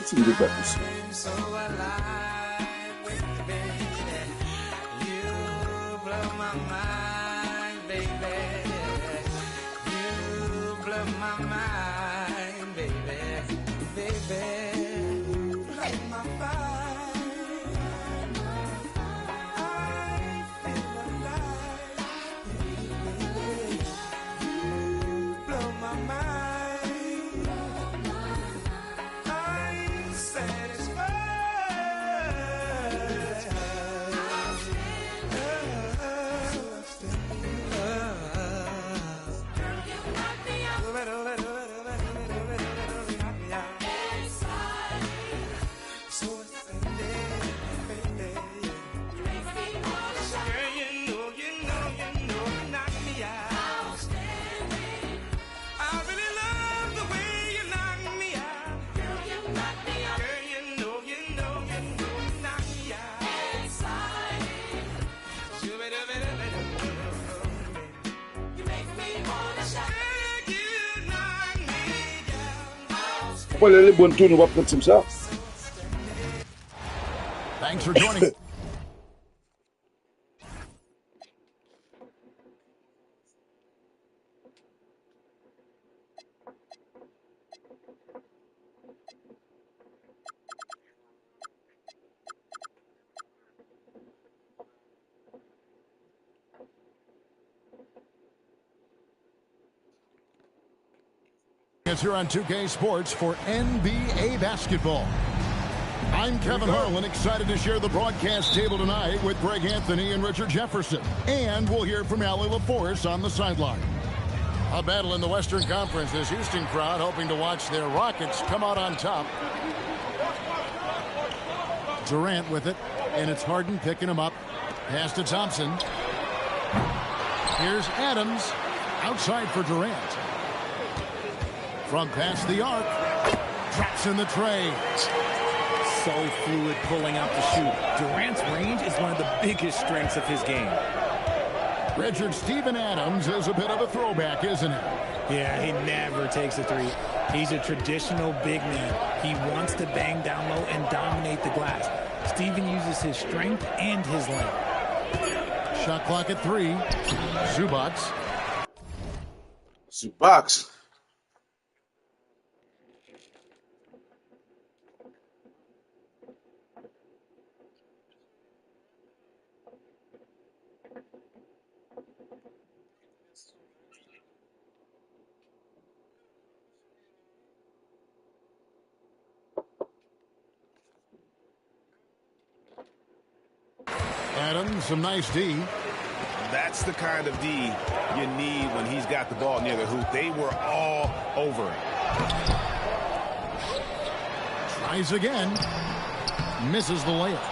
Continue de battre. Thanks for joining. It's here on 2K Sports for NBA basketball. I'm Kevin Harlan, excited to share the broadcast table tonight with Greg Anthony and Richard Jefferson. And we'll hear from Allie LaForce on the sideline. A battle in the Western Conference. This Houston crowd hoping to watch their Rockets come out on top. Durant with it, and it's Harden picking him up. Pass to Thompson. Here's Adams. Outside for Durant. From past the arc. Drops in the tray. So fluid pulling out the shoot. Durant's range is one of the biggest strengths of his game. Richard, Steven Adams is a bit of a throwback, isn't he? Yeah, he never takes a three. He's a traditional big man. He wants to bang down low and dominate the glass. Steven uses his strength and his length. Shot clock at 3. Zubac. Zubac. Adams, some nice D. That's the kind of D you need when he's got the ball near the hoop. They were all over it. Tries again. Misses the layup.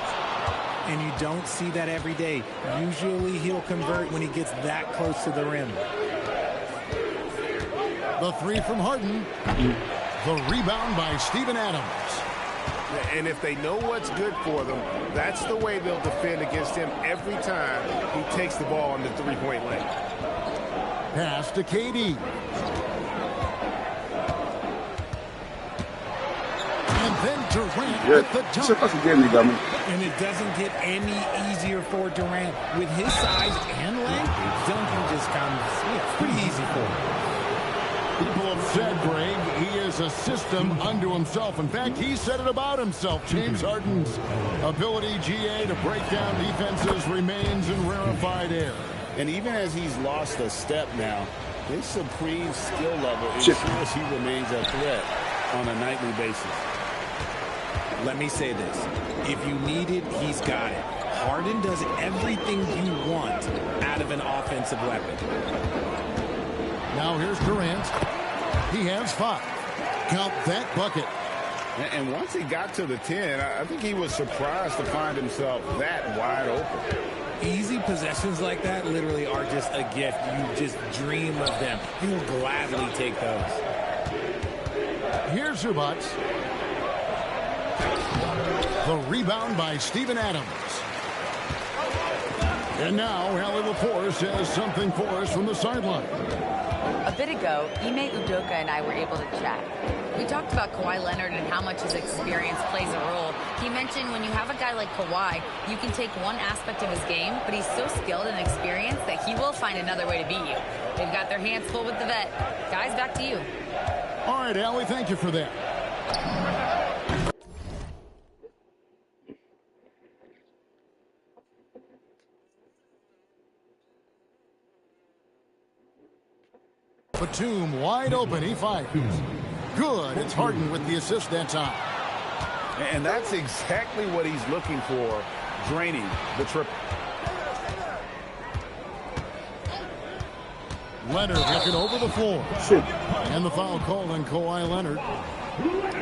And you don't see that every day. Usually he'll convert when he gets that close to the rim. The 3 from Harden. The rebound by Steven Adams. And if they know what's good for them, that's the way they'll defend against him every time he takes the ball in the three-point lane. Pass to KD. And then Durant with the dunk. And it doesn't get any easier for Durant. With his size and length, dunking just comes pretty easy for him. People have said, Greg, he is a system unto himself. In fact, he said it about himself. James Harden's ability, GA, to break down defenses remains in rarefied air. And even as he's lost a step now, his supreme skill level ensures he remains a threat on a nightly basis. Let me say this. If you need it, he's got it. Harden does everything you want out of an offensive weapon. Now here's Durant. He has 5. Count that bucket. And once he got to the 10, I think he was surprised to find himself that wide open. Easy possessions like that literally are just a gift. You just dream of them. He'll gladly take those. Here's Zubac. The rebound by Steven Adams. And now Allie LaForce has something for us from the sideline. A bit ago, Ime Udoka and I were able to chat. We talked about Kawhi Leonard and how much his experience plays a role. He mentioned when you have a guy like Kawhi, you can take one aspect of his game, but he's so skilled and experienced that he will find another way to beat you. They've got their hands full with the vet. Guys, back to you. All right, Allie, thank you for that. Batum wide open. He fires. Good. It's Harden with the assist that time. And that's exactly what he's looking for, draining the triple. Leonard looking over the floor. And the foul called on Kawhi Leonard.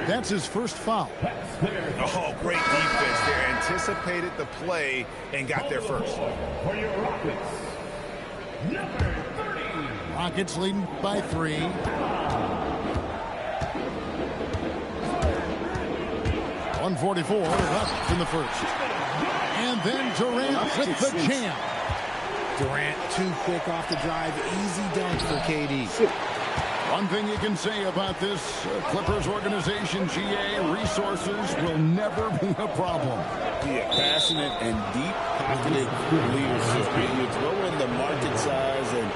That's his first foul. Oh, great defense there. Anticipated the play and got there first. Rockets leading by 3. .144 left in the first. And then Durant with the jam. Durant too quick off the drive. Easy dunk for KD. One thing you can say about this Clippers organization, GA, resources will never be a problem. Yeah, passionate and deep-pocketed leadership. You throw in the market size, and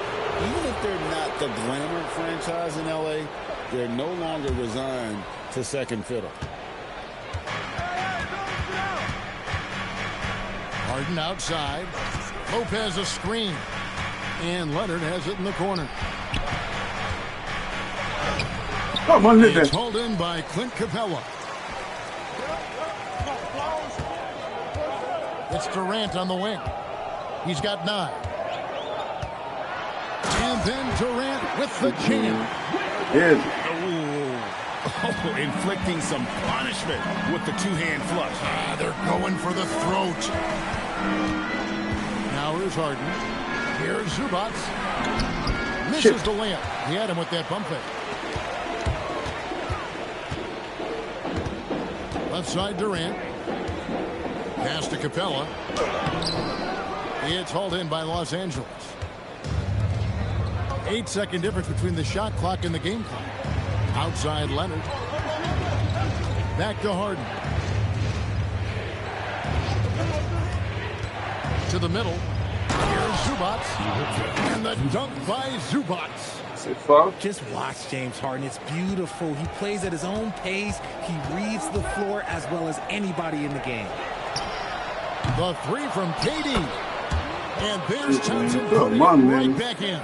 even if they're not the glamour franchise in LA, they're no longer resigned to second fiddle. Harden outside. Lopez a screen. And Leonard has it in the corner. It's hauled in by Clint Capella. It's Durant on the wing. He's got 9. And then Durant with the jam. Oh, inflicting some punishment with the two-hand flush. They're going for the throat. Now here's Harden. Here's Zubac. Misses the layup. He had him with that bump fake. Left side Durant. Pass to Capella. It's hauled in by Los Angeles. 8-second difference between the shot clock and the game clock. Outside Leonard. Back to Harden. To the middle. Here's Zubac. And the dunk by Zubac. Just watch James Harden. It's beautiful. He plays at his own pace. He reads the floor as well as anybody in the game. The 3 from KD. And there's Thompson putting it right back in.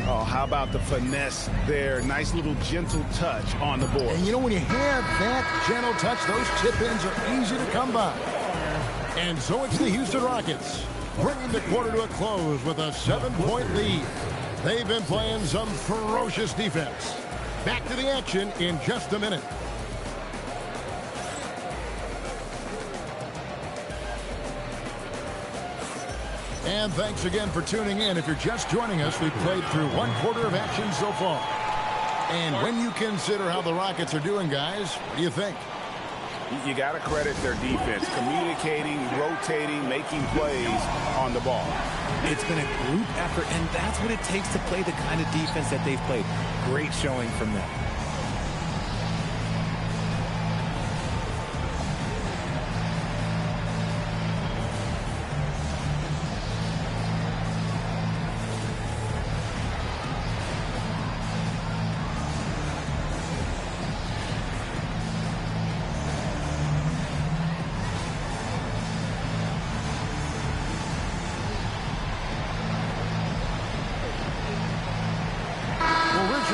Oh, how about the finesse there? Nice little gentle touch on the board. And you know, when you have that gentle touch, those tip-ins are easy to come by. And so it's the Houston Rockets, bringing the quarter to a close with a 7-point lead. They've been playing some ferocious defense. Back to the action in just a minute. And thanks again for tuning in. If you're just joining us, we've played through 1 quarter of action so far. And when you consider how the Rockets are doing, guys, what do you think? You got to credit their defense, communicating, rotating, making plays on the ball. It's been a group effort, and that's what it takes to play the kind of defense that they've played. Great showing from them.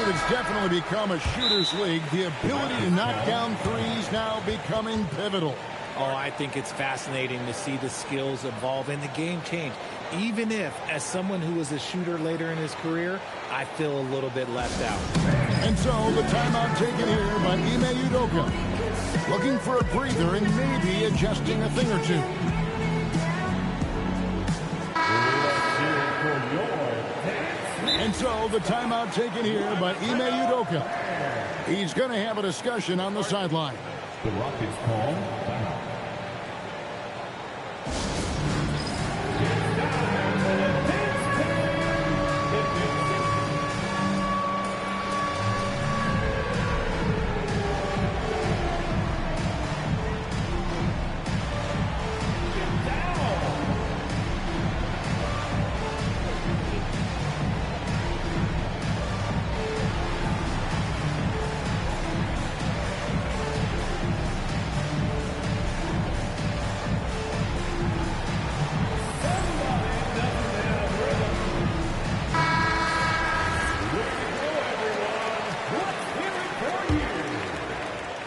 It's definitely become a shooter's league. The ability to knock down threes now becoming pivotal. Oh, I think it's fascinating to see the skills evolve and the game change. Even if, as someone who was a shooter later in his career, I feel a little bit left out. And so the timeout taken here by Ime Udoka. Looking for a breather and maybe adjusting a thing or two. And so the timeout taken here by Ime Udoka. He's going to have a discussion on the sideline. The Rockets call timeout.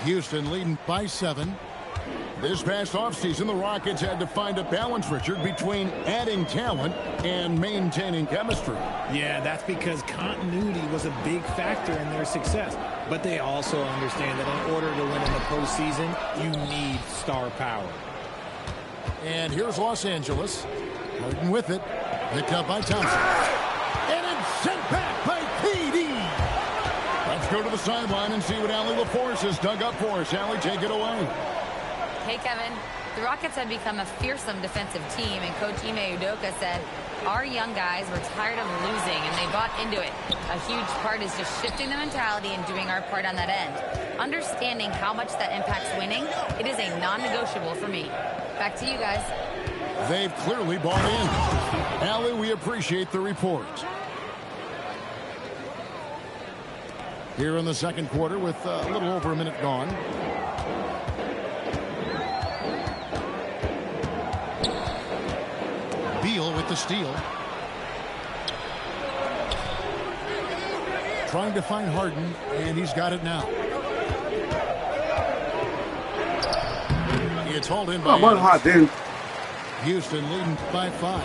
Houston leading by 7. This past offseason, the Rockets had to find a balance, Richard, between adding talent and maintaining chemistry. Yeah, that's because continuity was a big factor in their success. But they also understand that in order to win in the postseason, you need star power. And here's Los Angeles. Harden with it. Picked up by Thompson. And it's sent back by KD. Let's go to the sideline and see what Allie LaForce has dug up for us. Allie, take it away. Hey, Kevin. The Rockets have become a fearsome defensive team, and Coach Ime Udoka said, our young guys were tired of losing, and they bought into it. A huge part is just shifting the mentality and doing our part on that end. Understanding how much that impacts winning, it is a non-negotiable for me. Back to you guys. They've clearly bought in. Allie, we appreciate the report. Here in the second quarter with a little over a minute gone. Beal with the steal. Trying to find Harden, and he's got it now. It's hauled in by Adams. Houston leading by 5.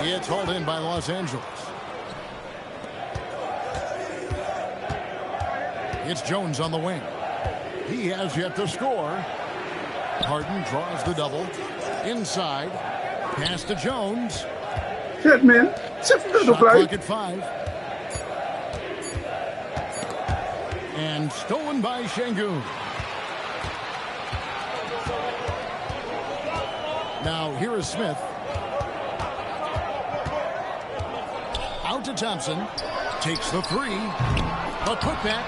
It's hauled in by Los Angeles. It's Jones on the wing. He has yet to score. Harden draws the double. Inside. Pass to Jones. Shit, man. Shot clock at 5. And stolen by Şengün. Now here is Smith. Out to Thompson. Takes the 3. A putback.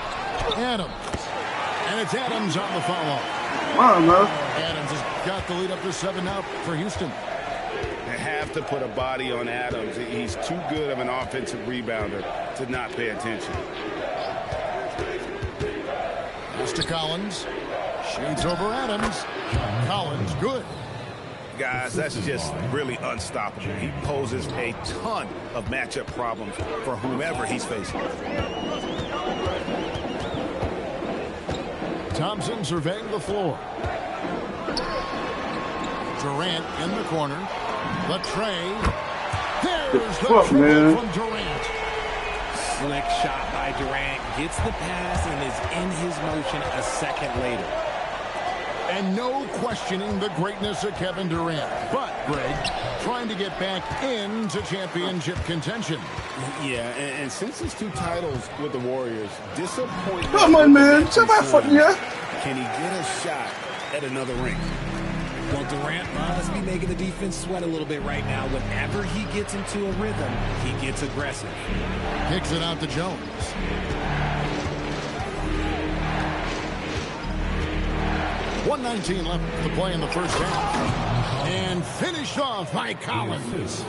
Adams. And it's Adams on the follow. Adams has got the lead up to 7 now for Houston. They have to put a body on Adams. He's too good of an offensive rebounder to not pay attention. Pass to Collins. Shoots over Adams. Collins, good. Guys, that's just really unstoppable. He poses a ton of matchup problems for whomever he's facing. Thompson surveying the floor. Durant in the corner. The tray. There's the triple from Durant. Slick shot by Durant. Gets the pass and is in his motion a second later. And no questioning the greatness of Kevin Durant. But, Greg, trying to get back into championship contention. Yeah, and since his 2 titles with the Warriors, disappointment. Come on, man. Can he get a shot at another ring? Well, Durant must be making the defense sweat a little bit right now. Whenever he gets into a rhythm, he gets aggressive. Kicks it out to Jones. .119 left to play in the first half. And finished off by Collins.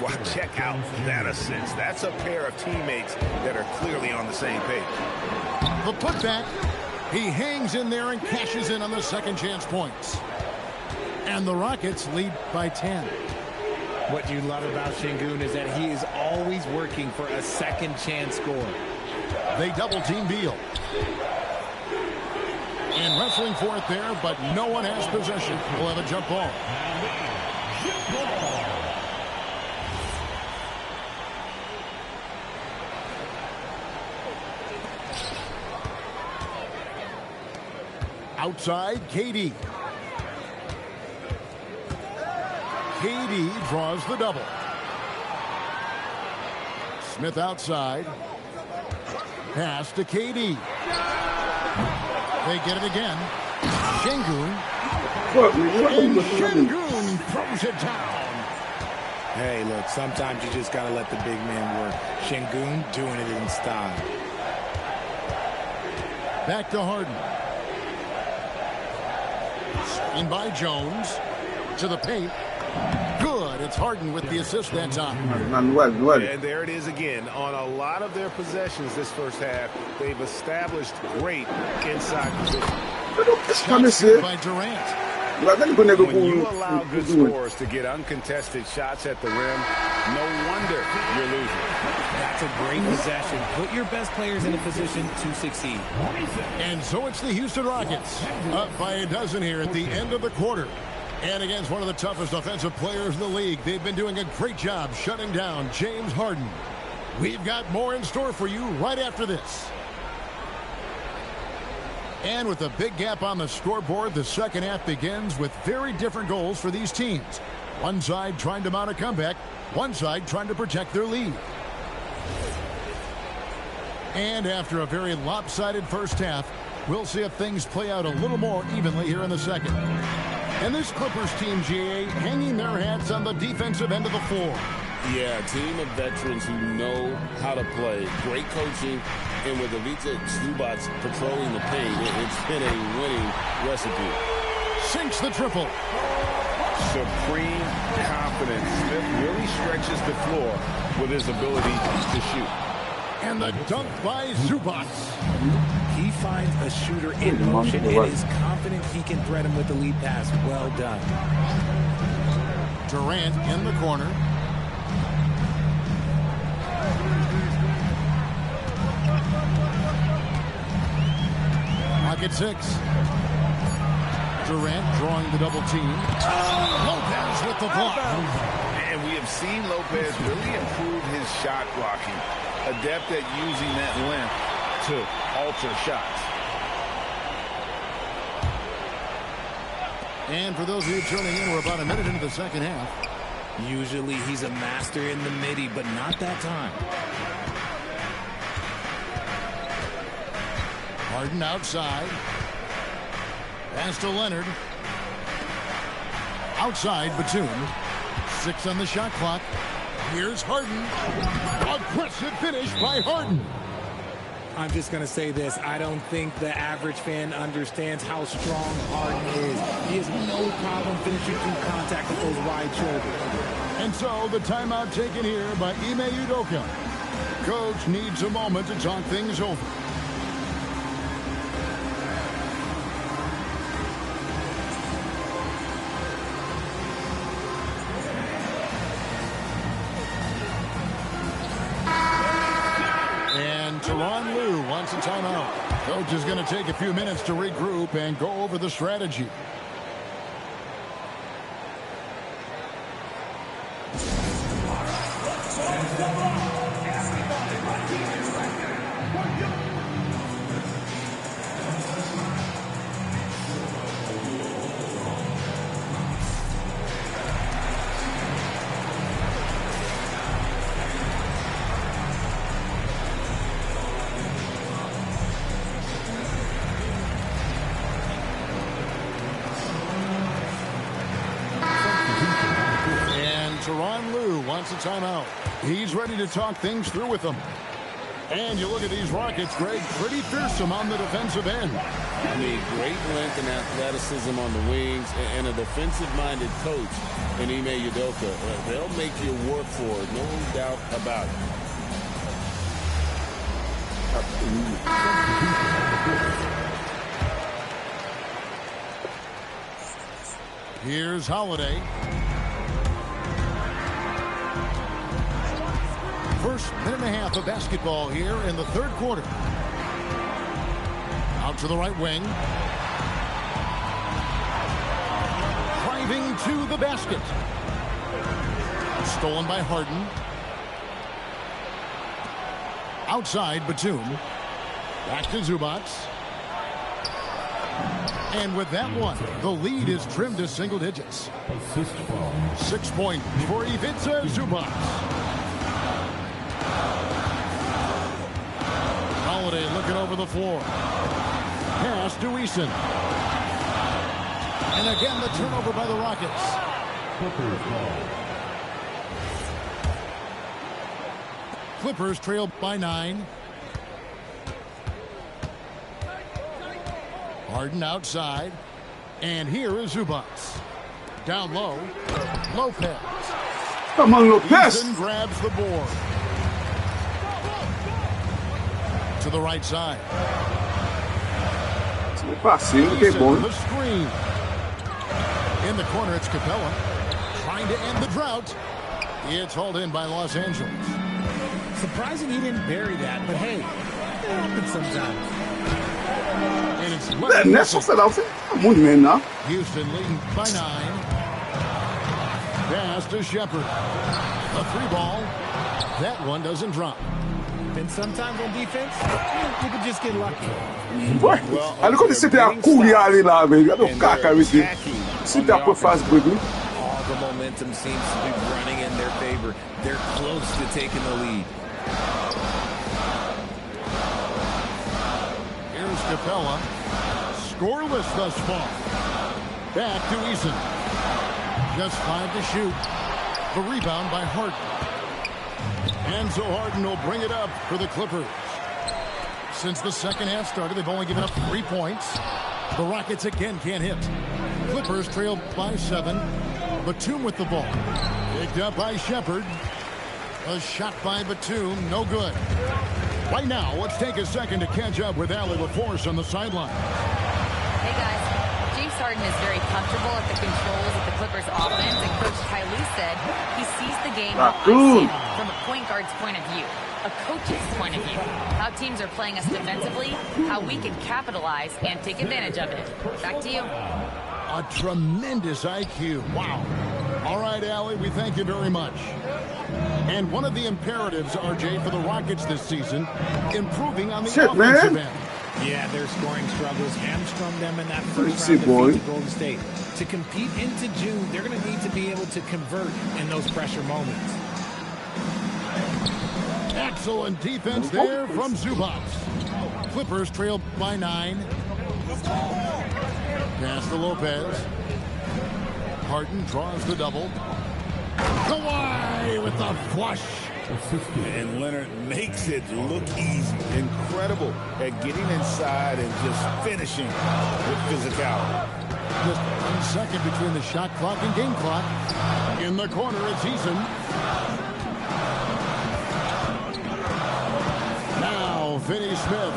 Well, check out that assist. That's a pair of teammates that are clearly on the same page. The putback. He hangs in there and cashes in on the second chance points. And the Rockets lead by 10. What you love about Şengün is that he is always working for a second chance score. They double team Beal. And wrestling for it there, but no one has possession. We'll have a jump ball. Outside, KD. KD draws the double. Smith outside. Pass to KD. They get it again. Şengün. And Şengün throws it down. Hey, look, sometimes you just got to let the big man work. Şengün doing it in style. Back to Harden. Screen by Jones. To the paint. Good. It's Harden with the assist that time. And there it is again. On a lot of their possessions this first half, they've established great inside position. Shot by Durant. When you allow good scorers to get uncontested shots at the rim, no wonder you're losing. That's a great possession. Put your best players in a position to succeed. And so it's the Houston Rockets up by a dozen here at the end of the quarter. And against one of the toughest offensive players in the league, they've been doing a great job shutting down James Harden. We've got more in store for you right after this. And with a big gap on the scoreboard, the second half begins with very different goals for these teams. One side trying to mount a comeback, one side trying to protect their lead. And after a very lopsided first half, we'll see if things play out a little more evenly here in the second. And this Clippers team, GA, hanging their hats on the defensive end of the floor. Yeah, a team of veterans who know how to play. Great coaching. And with Ivica Zubac patrolling the paint, it's been a winning recipe. Sinks the triple. Supreme confidence. Smith really stretches the floor with his ability to shoot. And the dunk by Zubac. He finds a shooter in motion and is confident he can thread him with the lead pass. Well done. Durant in the corner. Rocket 6. Durant drawing the double team. Lopez with the block. And we have seen Lopez really improve his shot blocking. Adept at using that length to alter shots. And for those of you tuning in, we're about a minute into the second half. Usually he's a master in the midi, but not that time. Harden outside. Pass to Leonard. Outside, Batum. 6 on the shot clock. Here's Harden. Aggressive finish by Harden. I'm just going to say this. I don't think the average fan understands how strong Harden is. He has no problem finishing through contact with those wide shoulders. And so the timeout taken here by Ime Udoka. Coach needs a moment to talk things over. Tyronn Lue wants a timeout. Coach is going to take a few minutes to regroup and go over the strategy. Tyronn Lue wants a timeout. He's ready to talk things through with them. And you look at these Rockets, Greg, pretty fearsome on the defensive end. I mean, great length and athleticism on the wings, and a defensive-minded coach in Ime Udoka. They'll make you work for it, no doubt about it. Here's Holiday. First minute and a half of basketball here in the third quarter. Out to the right wing. Driving to the basket. Stolen by Harden. Outside, Batum. Back to Zubac. And with that one, the lead is trimmed to single digits. 6 points for Ivica Zubac. Holiday looking over the floor. Pass to Eason. And again, the turnover by the Rockets. Clippers trail by 9. Harden outside. And here is Zubac. Down low. Lopez. Come on, Lopez. Eason grabs the board. To the right side. Fácil, que bom. The screen. In the corner, it's Capella. Trying to end the drought. It's hauled in by Los Angeles. Surprising he didn't bury that, but hey, it happens sometimes. And it's Houston leading by 9. Pass to Shepard. A 3-ball. That one doesn't drop. And sometimes on defense, you could just get lucky. Well, I look at the city of Cooley now, baby. I don't cack everything. City up fast, baby. All the momentum seems to be running in their favor. They're close to taking the lead. Here's Capella. Scoreless thus far. Back to Eason. Just 5 to shoot. The rebound by Harden. And so Harden will bring it up for the Clippers. Since the second half started, they've only given up 3 points. The Rockets again can't hit. Clippers trail by 7. Batum with the ball. Picked up by Shepard. A shot by Batum, no good. Right now, let's take a second to catch up with Allie LaForce on the sideline. Hey guys, James Harden is very comfortable at the controls of the Clippers offense, and Coach Ty Lue said he sees the game how I see it, from a point guard's point of view, a coach's point of view, how teams are playing us defensively, how we can capitalize and take advantage of it. Back to you. A tremendous IQ. Wow. All right, Allie, we thank you very much. And one of the imperatives, RJ, for the Rockets this season, improving on the offensive end. Yeah, their scoring struggles hamstrung them in that first round defeat to Golden State. To compete into June, they're going to need to be able to convert in those pressure moments. Excellent defense there from Zubac. Clippers trail by 9. Pass to Lopez. Harden draws the double. Kawhi with the flush. And Leonard makes it look easy. Incredible at getting inside and just finishing with physicality. Just 1 second between the shot clock and game clock. In the corner, it's Eason. Now, Finney Smith.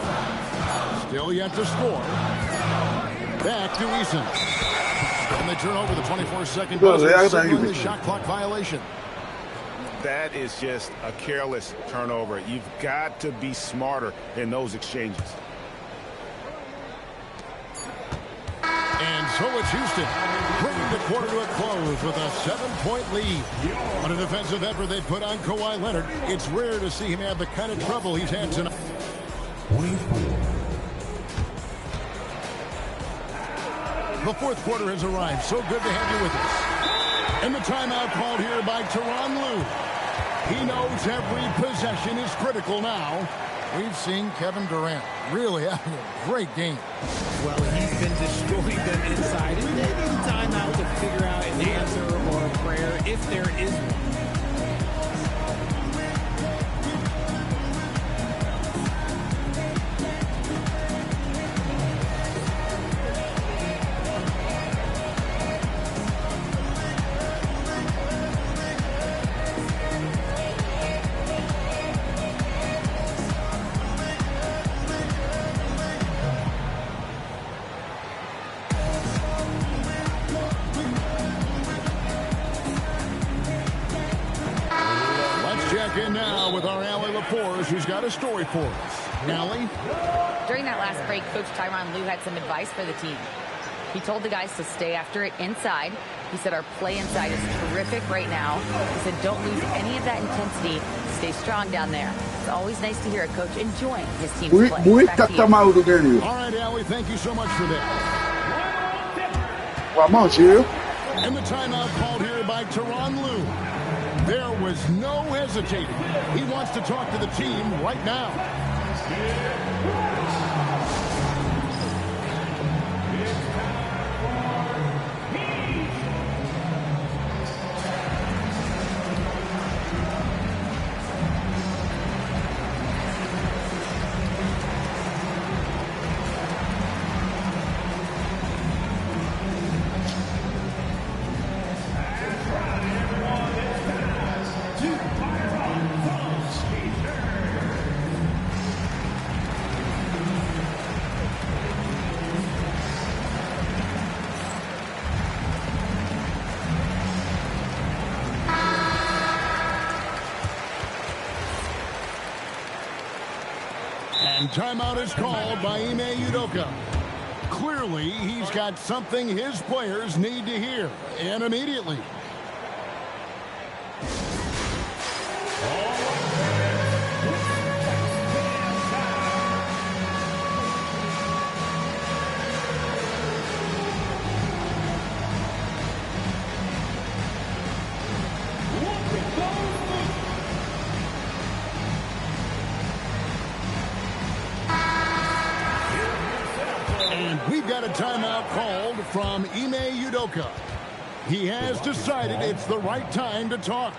Still yet to score. Back to Eason. And they turn over the 24-second buzzer, signaling the shot clock violation. That is just a careless turnover. You've got to be smarter in those exchanges. And so it's Houston, bringing the quarter to a close with a 7-point lead. On a defensive effort they put on Kawhi Leonard, it's rare to see him have the kind of trouble he's had tonight. The fourth quarter has arrived. So good to have you with us. And the timeout called here by Tyronn Lue. He knows every possession is critical now. We've seen Kevin Durant really having a great game. Well, he's been destroying them inside, and they need a timeout to figure out an answer or a prayer if there is one. In now with our Allie LaForce, who's got a story for us. Allie? During that last break, Coach Tyronn Lue had some advice for the team. He told the guys to stay after it inside. He said our play inside is terrific right now. He said don't lose any of that intensity. Stay strong down there. It's always nice to hear a coach enjoying his team's play. Back to you. All right, Allie, thank you so much for that. And the timeout called here by Tyronn Lue. There was no hesitating. He wants to talk to the team right now. And timeout is called by Ime Udoka. Clearly, he's got something his players need to hear, and immediately. We've got a timeout called from Ime Udoka. He has decided it's the right time to talk.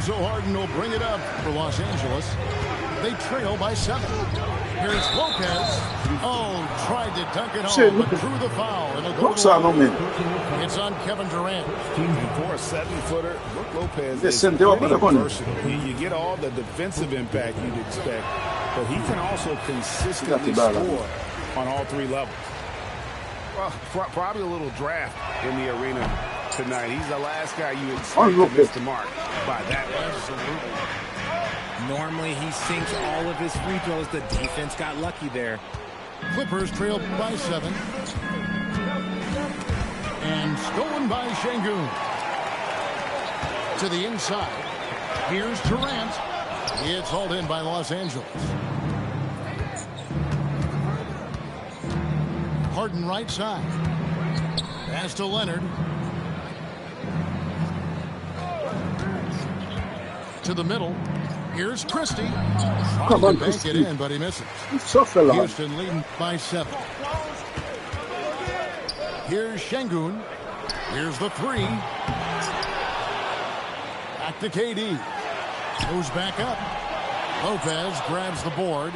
So Harden will bring it up for Los Angeles. They trail by 7. Here's Lopez. Oh, tried to dunk it home, but drew the foul. And it's on Kevin Durant. For a 7-footer, Brook Lopez is pretty versatile. You get all the defensive impact you'd expect, but he can also consistently score on all 3 levels. Well, probably a little draft in the arena tonight. He's the last guy you expect to miss the mark by that much. Normally he sinks all of his free throws. The defense got lucky there. Clippers trail by 7. And stolen by Şengün. To the inside. Here's Durant. It's hauled in by Los Angeles. Harden right side. Pass to Leonard. To the middle. Here's Christie. Come on, bank it in, but he misses. Houston leading by 7. Here's Şengün. Here's the 3. Back to KD. Goes back up. Lopez grabs the board.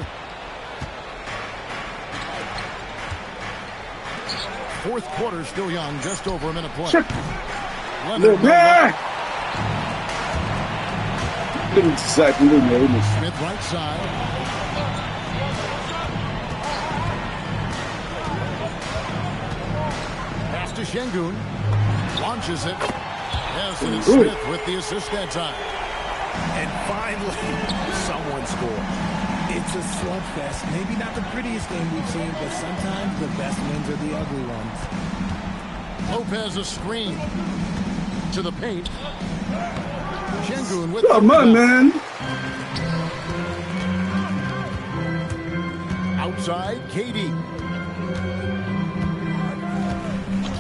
Fourth quarter still young, just over a minute play. Leonard. Smith right side. Pass to Şengün. Launches it. Yes, and it's Smith with the assist that time. And finally, someone scored. It's a slugfest. Maybe not the prettiest game we've seen, but sometimes the best wins are the ugly ones. Lopez a screen. To the paint. Şengün with come on, man. Outside, KD.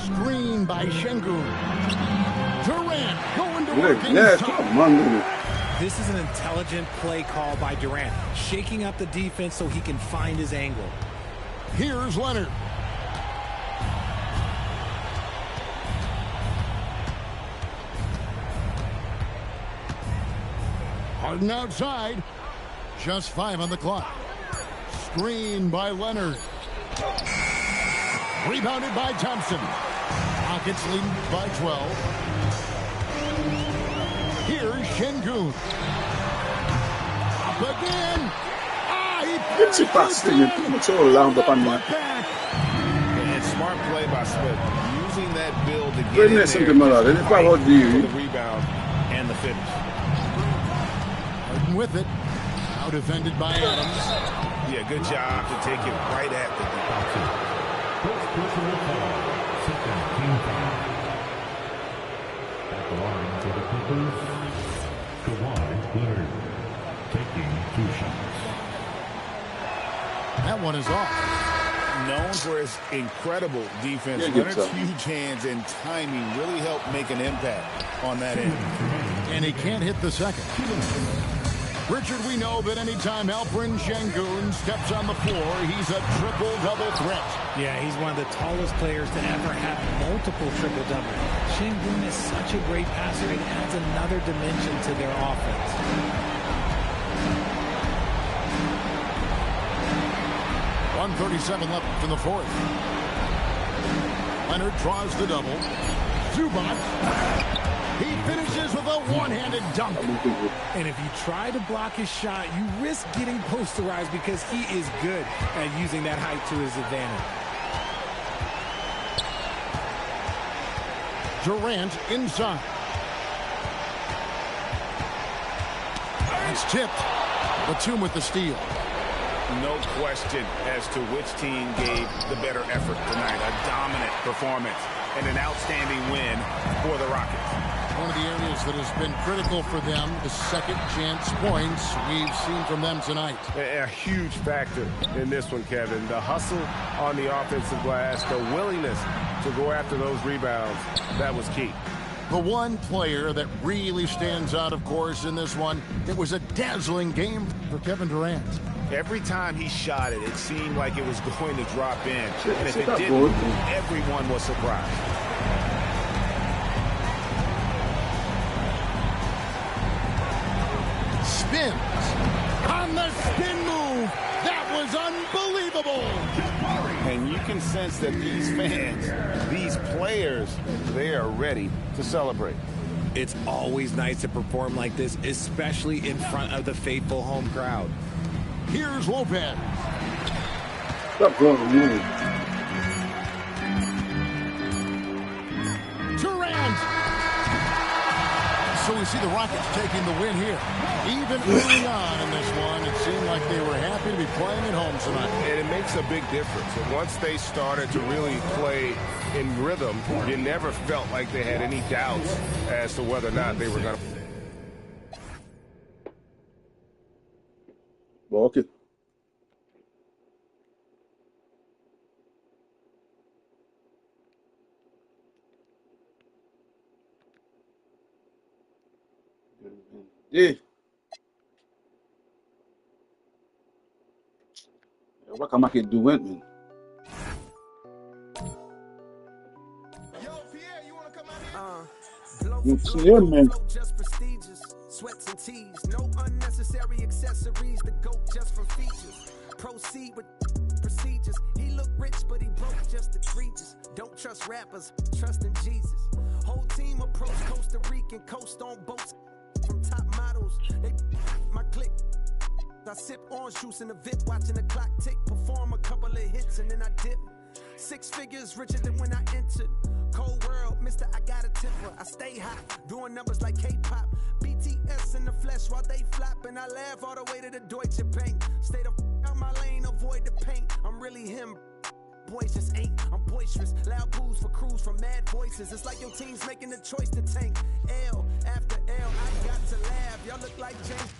Screen by Şengün. Durant going to work inside. This is an intelligent play call by Durant, shaking up the defense so he can find his angle. Here's Leonard. Harden outside. Just 5 on the clock. Screen by Leonard. Rebounded by Thompson. Rockets leading by 12. Here's Şengün. Up again. It's a passing. It's all around up on that. And smart play by Smith. Using that build to get in there for the rebound and the finish. Harden with it. Now defended by Adams. Yeah, good job to take it right at the At the line for the Clippers, Kawhi Leonard taking 2 shots. That one is off. Known for his incredible defense, Leonard's huge hands and timing really help make an impact on that end. And he can't hit the second. Richard, we know that anytime Alperen Şengün steps on the floor, he's a triple-double threat. Yeah, he's one of the tallest players to ever have multiple triple-doubles. Şengün is such a great passer. It adds another dimension to their offense. .137 left in the fourth. Leonard draws the double. Zubac. He finishes with a one-handed dunk. And if you try to block his shot, you risk getting posterized because he is good at using that height to his advantage. Durant inside. It's tipped. Batum with the steal. No question as to which team gave the better effort tonight. A dominant performance and an outstanding win for the Rockets. One of the areas that has been critical for them, the second chance points we've seen from them tonight. A huge factor in this one, Kevin. The hustle on the offensive glass, the willingness to go after those rebounds, that was key. The one player that really stands out, of course, in this one, it was a dazzling game for Kevin Durant. Every time he shot it, it seemed like it was going to drop in. And if it didn't, everyone was surprised. Spins on the spin move. That was unbelievable. And you can sense that these fans, these players, they are ready to celebrate. It's always nice to perform like this, especially in front of the faithful home crowd. Here's Lopez. Durant. So we see the Rockets taking the win here. Even early on in this one, it seemed like they were happy to be playing at home tonight. And it makes a big difference. And once they started to really play in rhythm, you never felt like they had any doubts as to whether or not they were going to. Okay. Yeah. What can I do, man? Yeah, man. Just prestigious, sweats and tees, no unnecessary accessories. The goat just for features. Proceed with procedures. He look rich, but he broke just egregious. Don't trust rappers, trust in Jesus. Whole team approach Costa Rican coast on boats from top models. They my clique. I sip orange juice in the VIP, watching the clock tick. Perform a couple of hits and then I dip. 6 figures richer than when I entered. Cold world, mister, I got a temper. I stay hot, doing numbers like K-pop. BTS in the flesh while they flop. And I laugh all the way to the Deutsche Bank. Stay the out my lane, avoid the paint. I'm really him. Boys just ain't. I'm boisterous. Loud boos for crews from mad voices. It's like your team's making the choice to tank. L after L, I got to laugh. Y'all look like James.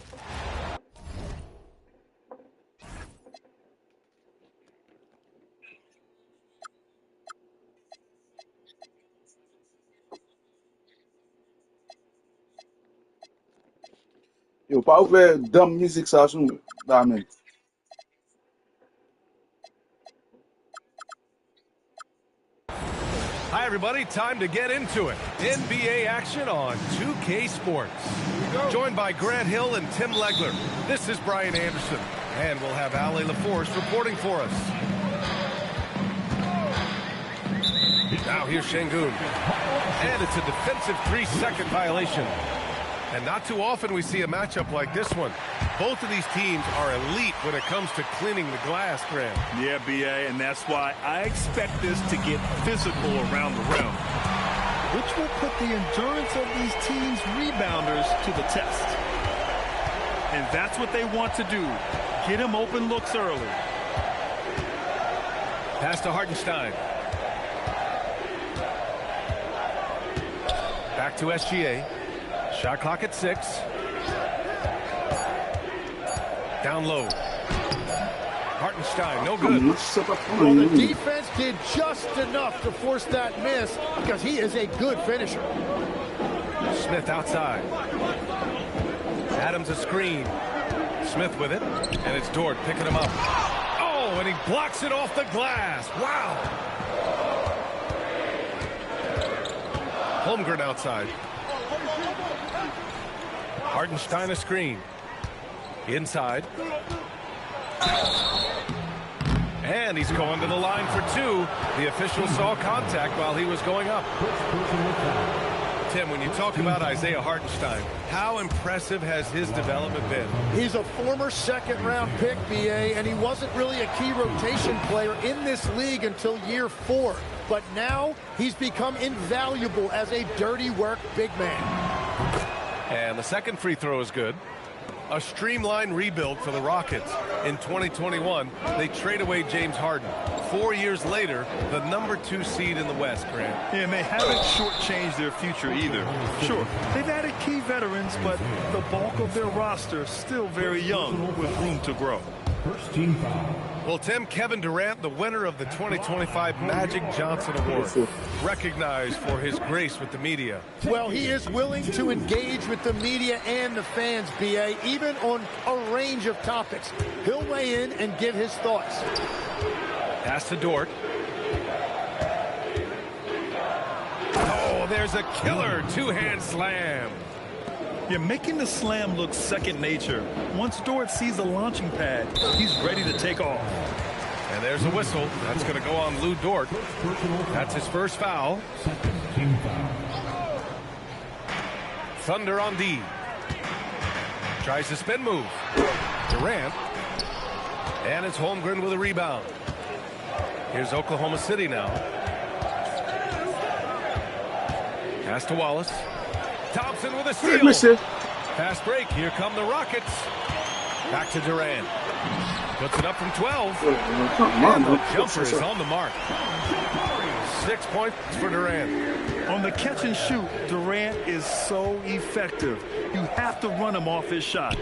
Yo, pas ouvert dumb music ça sous là même. Hi, everybody. Time to get into it. NBA action on 2K Sports. Joined by Grant Hill and Tim Legler. This is Brian Anderson. And we'll have Ale LaForce reporting for us. Now here's Şengün. And it's a defensive 3-second violation. And not too often we see a matchup like this one. Both of these teams are elite when it comes to cleaning the glass, Grant. Yeah, B.A., and that's why I expect this to get physical around the rim, which will put the endurance of these teams' rebounders to the test. And that's what they want to do. Get them open looks early. Pass to Hartenstein. Back to SGA. Shot clock at 6. Down low. Hartenstein, no good. Well, the defense did just enough to force that miss because he is a good finisher. Smith outside. Adams a screen. Smith with it, and it's Dort picking him up. Oh, and he blocks it off the glass. Wow. Holmgren outside. Hartenstein a screen. Inside. And And he's going to the line for two. The official saw contact while he was going up. Tim, when you talk about Isaiah Hartenstein, how impressive has his development been? He's a former second-round pick, BA, and he wasn't really a key rotation player in this league until year 4. But now he's become invaluable as a dirty work big man. And the second free throw is good. A streamlined rebuild for the Rockets. In 2021, they trade away James Harden. 4 years later, the #2 seed in the West, Grant. Yeah, and they haven't shortchanged their future either. Sure, they've added key veterans, but the bulk of their roster is still very young with room to grow. First team foul. Well, Tim, Kevin Durant, the winner of the 2025 Magic Johnson Award, recognized for his grace with the media. Well, he is willing to engage with the media and the fans, BA, even on a range of topics. He'll weigh in and give his thoughts. Pass to Dort. Oh, there's a killer two-hand slam. You're making the slam look second nature. Once Dort sees the launching pad, he's ready to take off. And there's a whistle. That's going to go on Lou Dort. That's his first foul. Team foul. Thunder on D. Tries to spin move. Durant. And it's Holmgren with a rebound. Here's Oklahoma City now. Pass to Wallace. Thompson with a steal. Fast break. Here come the Rockets. Back to Durant. Puts it up from 12. And the jumper is on the mark. 6 points for Durant. On the catch and shoot, Durant is so effective. You have to run him off his shot.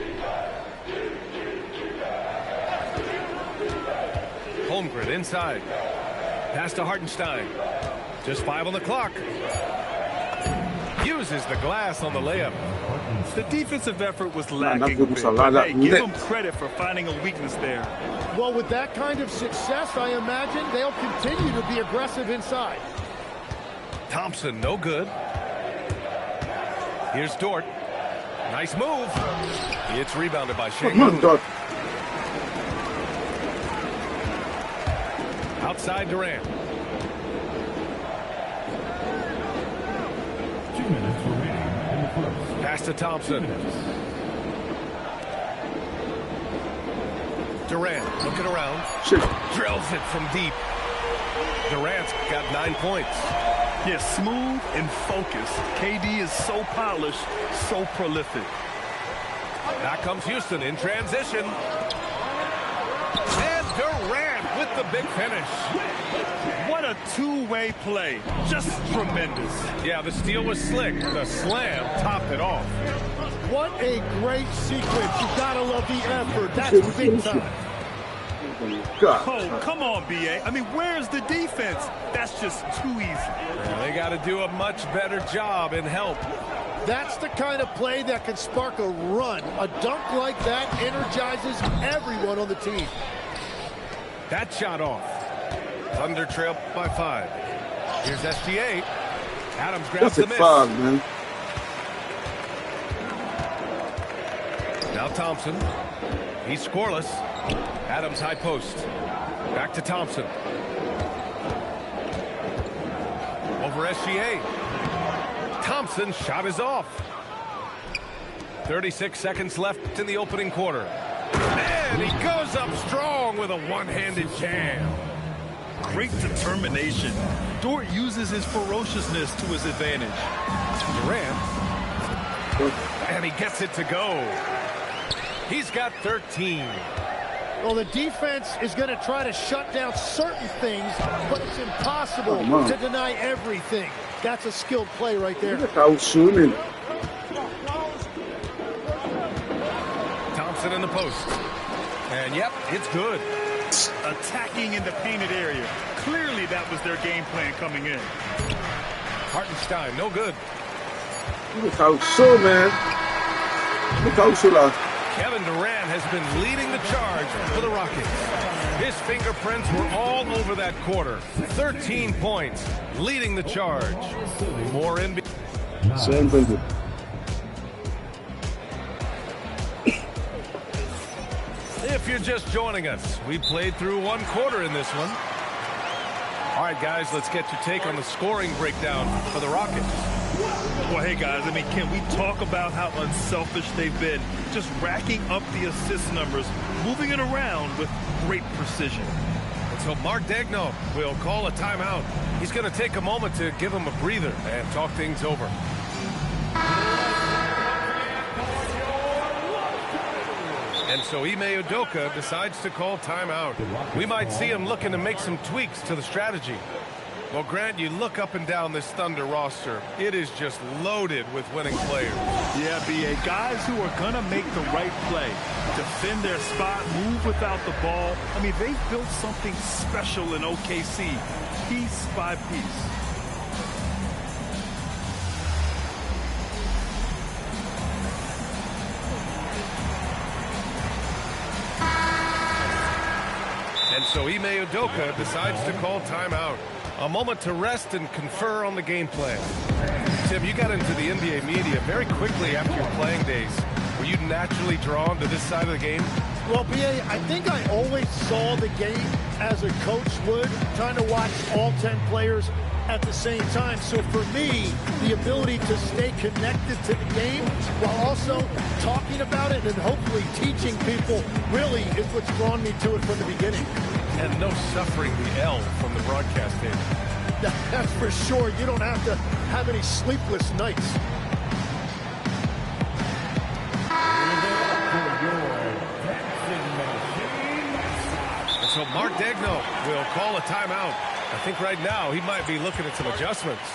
Holmgren inside. Pass to Hartenstein. Just 5 on the clock. Uses the glass on the layup. The defensive effort was lacking a bit, but hey, give them credit for finding a weakness there. Well, with that kind of success, I imagine they'll continue to be aggressive inside. Thompson, no good. Here's Dort. Nice move. It's rebounded by Shangoon. Outside Durant. 2 minutes remaining in the first. Pass to Thompson. Durant looking around. Drills it from deep. Durant's got 9 points. Yeah, smooth and focused. KD is so polished, so prolific. Back comes Houston in transition. And Durant with the big finish. What a two-way play. Just tremendous. Yeah, the steal was slick. The slam topped it off. What a great sequence. You gotta love the effort. That's big time. Oh, come on, BA. I mean, where's the defense? That's just too easy. Yeah, they got to do a much better job and help. That's the kind of play that can spark a run. A dunk like that energizes everyone on the team. That shot off. Thunder trail by 5. Here's SGA. Adams grabs the miss. Foul, man. Now Thompson. He's scoreless. Adams high post. Back to Thompson. Over SGA. Thompson shot is off. 36 seconds left in the opening quarter. And he goes up strong with a one-handed jam. Great determination. Dort uses his ferociousness to his advantage. Durant. And he gets it to go. He's got 13. Well, the defense is going to try to shut down certain things, but it's impossible to deny everything. That's a skilled play right there. Thompson in the post. And, yep, it's good. Attacking in the painted area. Clearly that was their game plan coming in. Hartenstein, no good. Look how so, man. Look how so, lad. Kevin Durant has been leading the charge for the Rockets. His fingerprints were all over that quarter. 13 points, leading the charge. More NBA. Same thing. If If you're just joining us, we played through one quarter in this one. All right, guys, let's get your take on the scoring breakdown for the Rockets. Well, hey, guys, I mean, can we talk about how unselfish they've been? Just racking up the assist numbers, moving it around with great precision. And so Mark Daigneault will call a timeout. He's going to take a moment to give him a breather and talk things over. And so Ime Udoka decides to call timeout. We might see him looking to make some tweaks to the strategy. Well, Grant, you look up and down this Thunder roster. It is just loaded with winning players. Yeah, B.A. Guys who are going to make the right play, defend their spot, move without the ball. I mean, they've built something special in OKC, piece by piece. And so Ime Udoka decides to call timeout. A moment to rest and confer on the game plan. Tim, you got into the NBA media very quickly after your playing days. Were you naturally drawn to this side of the game? Well, B.A., I think I always saw the game as a coach would, trying to watch all 10 players at the same time. So for me, the ability to stay connected to the game while also talking about it and hopefully teaching people really is what's drawn me to it from the beginning. And no suffering the L from the broadcast table. That's for sure. You don't have to have any sleepless nights. And so Mark Daigneault will call a timeout. I think right now he might be looking at some adjustments.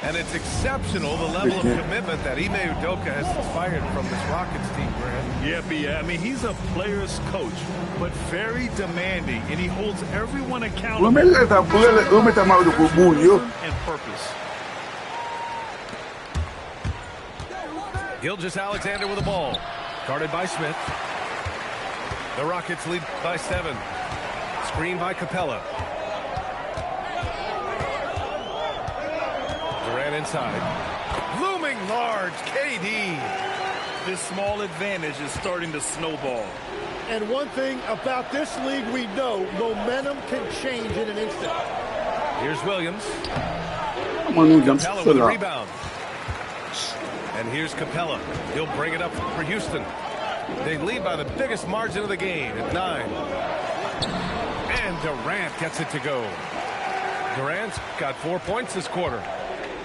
And it's exceptional, the level of commitment that Ime Udoka has inspired from this Rockets team, Grant. Yeah, B.A. I mean, he's a player's coach, but very demanding, and he holds everyone accountable and purpose. Gilgeous-Alexander with the ball. Guarded by Smith. The Rockets lead by 7. Screen by Capella. Durant inside. Looming large, KD. This small advantage is starting to snowball. And one thing about this league we know, momentum can change in an instant. Here's Williams. Capella with the rebound. And here's Capella. He'll bring it up for Houston. They lead by the biggest margin of the game at 9. And Durant gets it to go. Durant's got 4 points this quarter.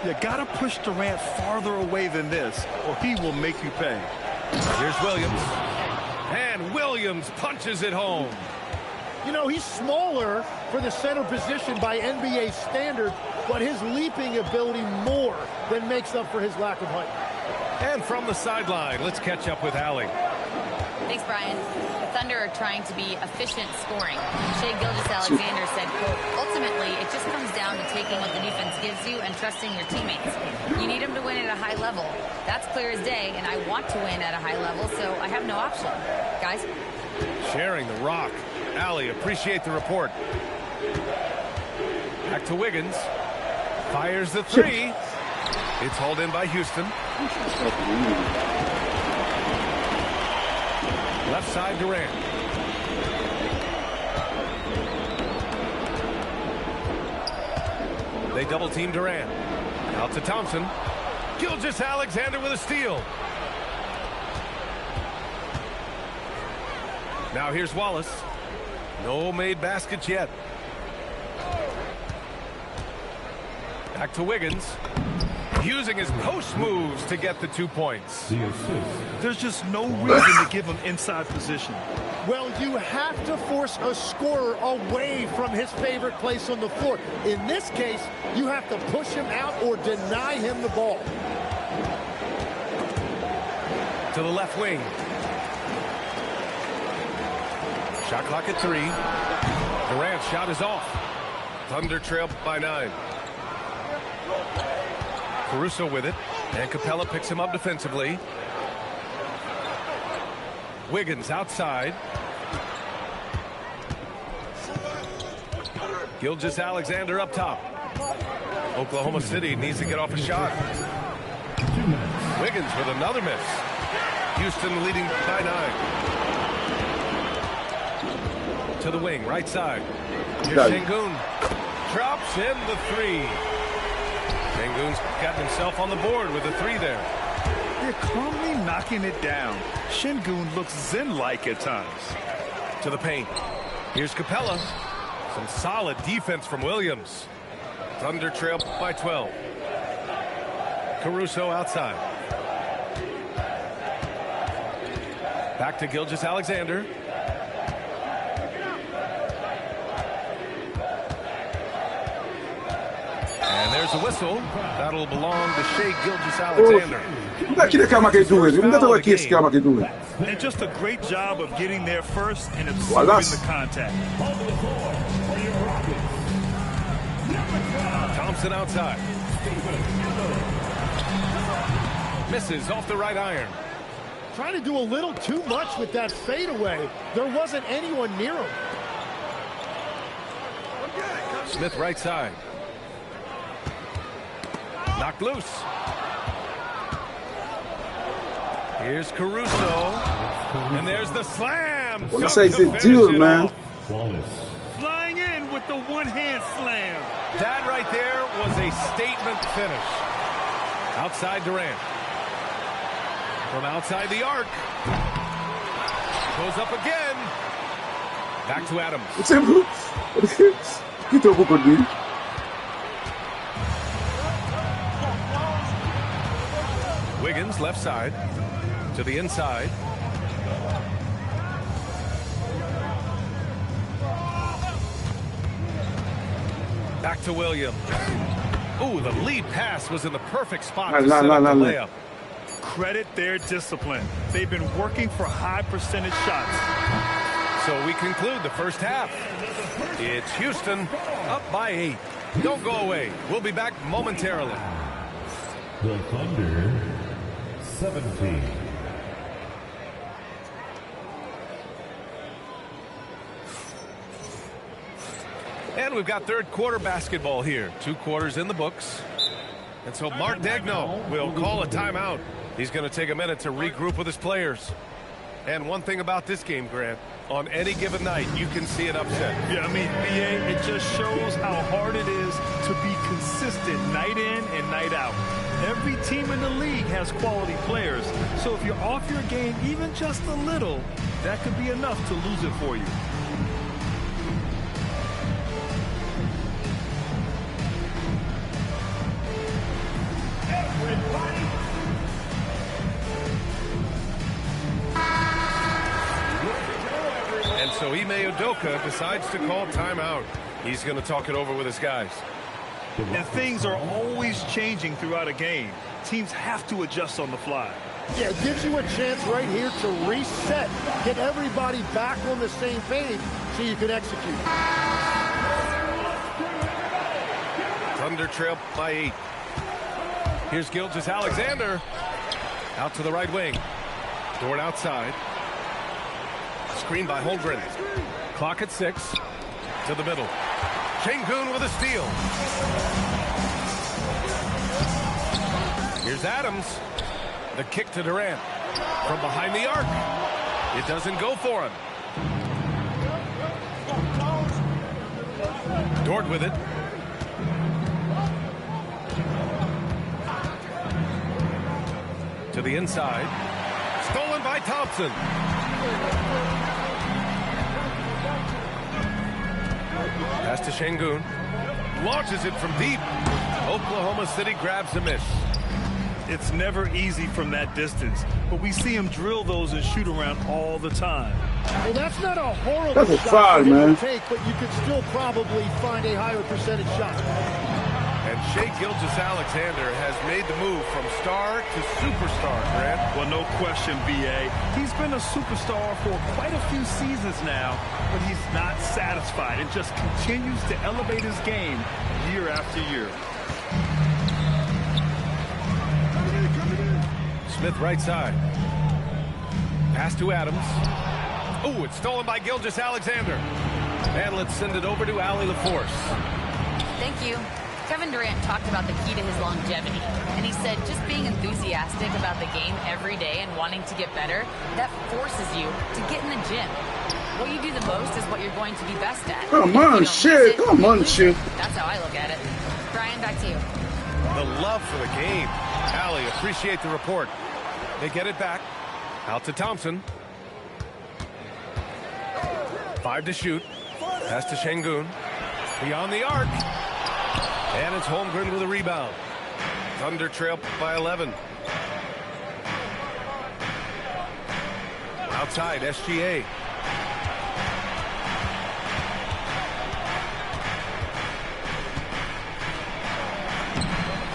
You gotta push Durant farther away than this, or he will make you pay. Here's Williams. And Williams punches it home. You know, he's smaller for the center position by NBA standards, but his leaping ability more than makes up for his lack of height. And from the sideline, let's catch up with Allie. Thanks, Brian. The Thunder are trying to be efficient scoring. Shai Gilgeous-Alexander said, quote, ultimately, it just comes down to taking what the defense gives you and trusting your teammates. You need them to win at a high level. That's clear as day, and I want to win at a high level, so I have no option. Guys? Sharing the rock. Allie, appreciate the report. Back to Wiggins. Fires the three. It's hauled in by Houston. Left side, Durant. They double team Durant. Out to Thompson. Gilgeous-Alexander with a steal. Now here's Wallace. No made baskets yet. Back to Wiggins. Using his post moves to get the 2 points. There's just no reason to give him inside position. Well, you have to force a scorer away from his favorite place on the floor. In this case, you have to push him out or deny him the ball. To the left wing. Shot clock at 3. Durant's shot is off. Thunder trail by 9. Caruso with it, and Capella picks him up defensively. Wiggins outside. Gilgeous-Alexander up top. Oklahoma City needs to get off a shot. Wiggins with another miss. Houston leading by 9. to the wing, right side. Here's Şengün. Drops in the three. Şengün's gotten himself on the board with a three there. They're calmly knocking it down. Şengün looks zen-like at times. To the paint. Here's Capella. Some solid defense from Williams. Thunder trail by 12. Caruso outside. Back to Gilgeous-Alexander. And there's a whistle. That'll belong to Shai Gilgeous-Alexander. And just a great job of getting there first and absorbing the contact. Thompson outside. Misses off the right iron. Trying to do a little too much with that fadeaway. There wasn't anyone near him. Smith right side. Knocked loose. Here's Caruso. And there's the slam. What I say, it's a deal, man. Flying in with the one-hand slam. That right there was a statement finish. Outside Durant. From outside the arc. Goes up again. Back to Adams. It's him. Get over, good dude. Wiggins left side to the inside. Back to Williams. Ooh, the lead pass was in the perfect spot to set up the layup. Credit their discipline. They've been working for high percentage shots. So we conclude the first half. It's Houston up by 8. Don't go away. We'll be back momentarily. The Thunder, 17. And we've got third quarter basketball here. 2 quarters in the books. And so Mark Daigneault will call a timeout. He's going to take a minute to regroup with his players. And one thing about this game, Grant, on any given night, you can see an upset. Yeah, I mean, BA, it just shows how hard it is to be consistent night in and night out. Every team in the league has quality players. So if you're off your game even just a little, that could be enough to lose it for you. And so Ime Udoka decides to call timeout. He's going to talk it over with his guys. And things are always changing throughout a game. Teams have to adjust on the fly. Yeah, it gives you a chance right here to reset. Get everybody back on the same page so you can execute. Thunder trail by 8. Here's Gilgeous-Alexander. Out to the right wing. Dort outside. Screen by Holmgren. Clock at 6. To the middle. Şengün with a steal. Here's Adams. The kick to Durant. From behind the arc. It doesn't go for him. Dort with it. To the inside. Stolen by Thompson. Pass to Şengün. Launches it from deep. Oklahoma City grabs a miss. It's never easy from that distance, but we see him drill those and shoot around all the time. Well, that's not a horrible that's a shot foul, man. take, but you could still probably find a higher percentage shot. And Shai Gilgeous-Alexander has made the move from star to superstar, Grant. Well, no question, BA. He's been a superstar for quite a few seasons now, but he's not satisfied and just continues to elevate his game year after year. Smith right side. Pass to Adams. Oh, it's stolen by Gilgeous-Alexander. And let's send it over to Allie LaForce. Thank you. Kevin Durant talked about the key to his longevity, and he said just being enthusiastic about the game every day and wanting to get better, that forces you to get in the gym. What you do the most is what you're going to be best at. Come on, shit. Come on, shit. That's how I look at it. Brian, back to you. The love for the game. Allie, appreciate the report. They get it back. Out to Thompson. 5 to shoot. Pass to Şengün. Beyond the arc. And it's Holmgren with a rebound. Thunder trail by 11. Outside, SGA.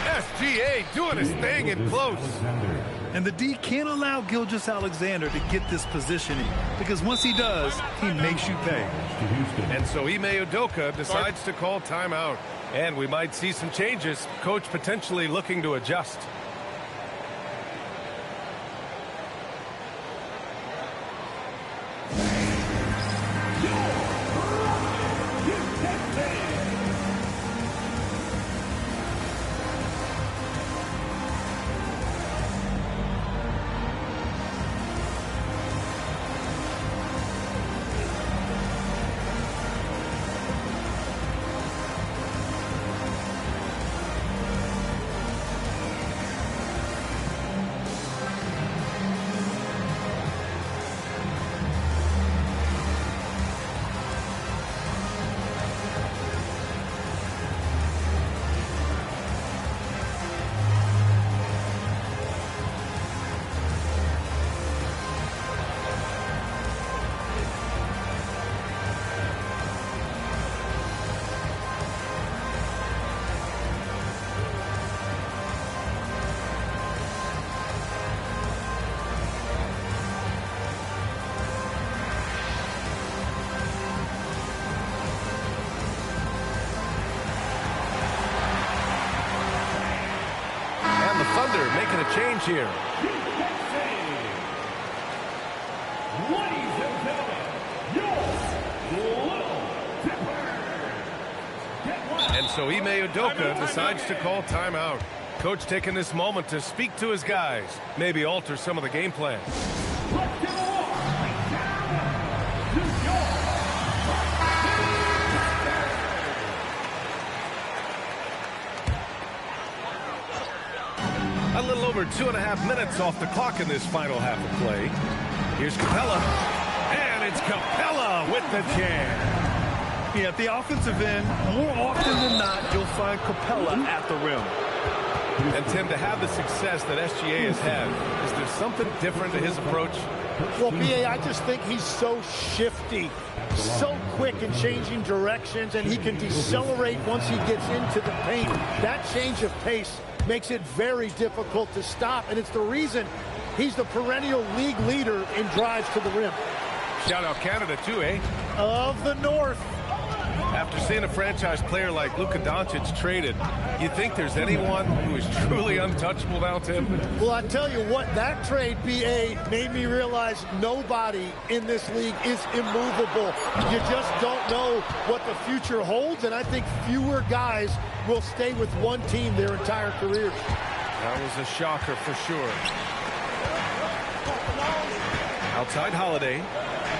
SGA doing his thing in close. And the D can't allow Gilgeous-Alexander to get this positioning, because once he does, he makes you pay. And so Ime Udoka decides to call timeout. And we might see some changes. Coach potentially looking to adjust. Thunder making a change here. And so Ime Udoka decides to call timeout. Coach taking this moment to speak to his guys, maybe alter some of the game plan. A little over 2.5 minutes off the clock in this final half of play. Here's Capella, and it's Capella with the jam. Yeah, at the offensive end, more often than not, you'll find Capella at the rim. And Tim, to have the success that SGA has had, is there something different to his approach? Well, B.A., I just think he's so shifty, so quick in changing directions, and he can decelerate once he gets into the paint. That change of pace makes it very difficult to stop, and it's the reason he's the perennial league leader in drives to the rim. Shout out Canada too, eh? Of the North. After seeing a franchise player like Luka Doncic traded, you think there's anyone who is truly untouchable now, Tim? Well, I tell you what, that trade, B.A., made me realize nobody in this league is immovable. You just don't know what the future holds, and I think fewer guys will stay with one team their entire careers. That was a shocker for sure. Outside Holiday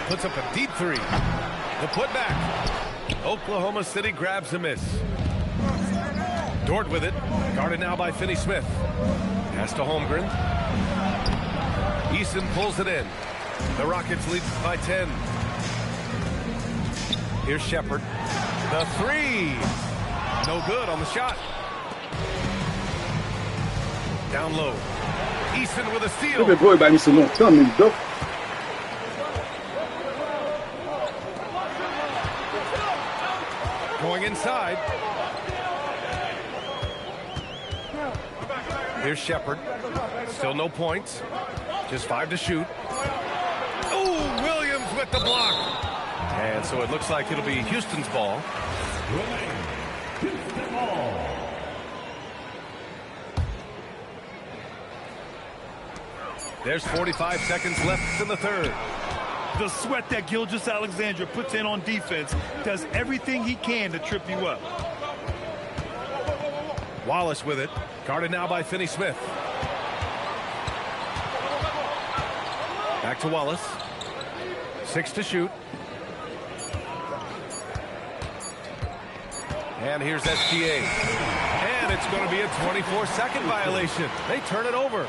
puts up a deep three. The putback. Oklahoma City grabs a miss. Dort with it. Guarded now by Finney-Smith. Pass to Holmgren. Eason pulls it in. The Rockets lead by 10. Here's Shepherd. The three. No good on the shot. Down low. Eason with a steal. Going inside. Here's Shepherd. Still no points. Just 5 to shoot. Oh, Williams with the block. And so it looks like it'll be Houston's ball. There's 45 seconds left in the third. The sweat that Gilgeous-Alexander puts in on defense does everything he can to trip you up. Wallace with it. Guarded now by Finney-Smith. Back to Wallace. 6 to shoot. And here's SGA. And it's going to be a 24-second violation. They turn it over.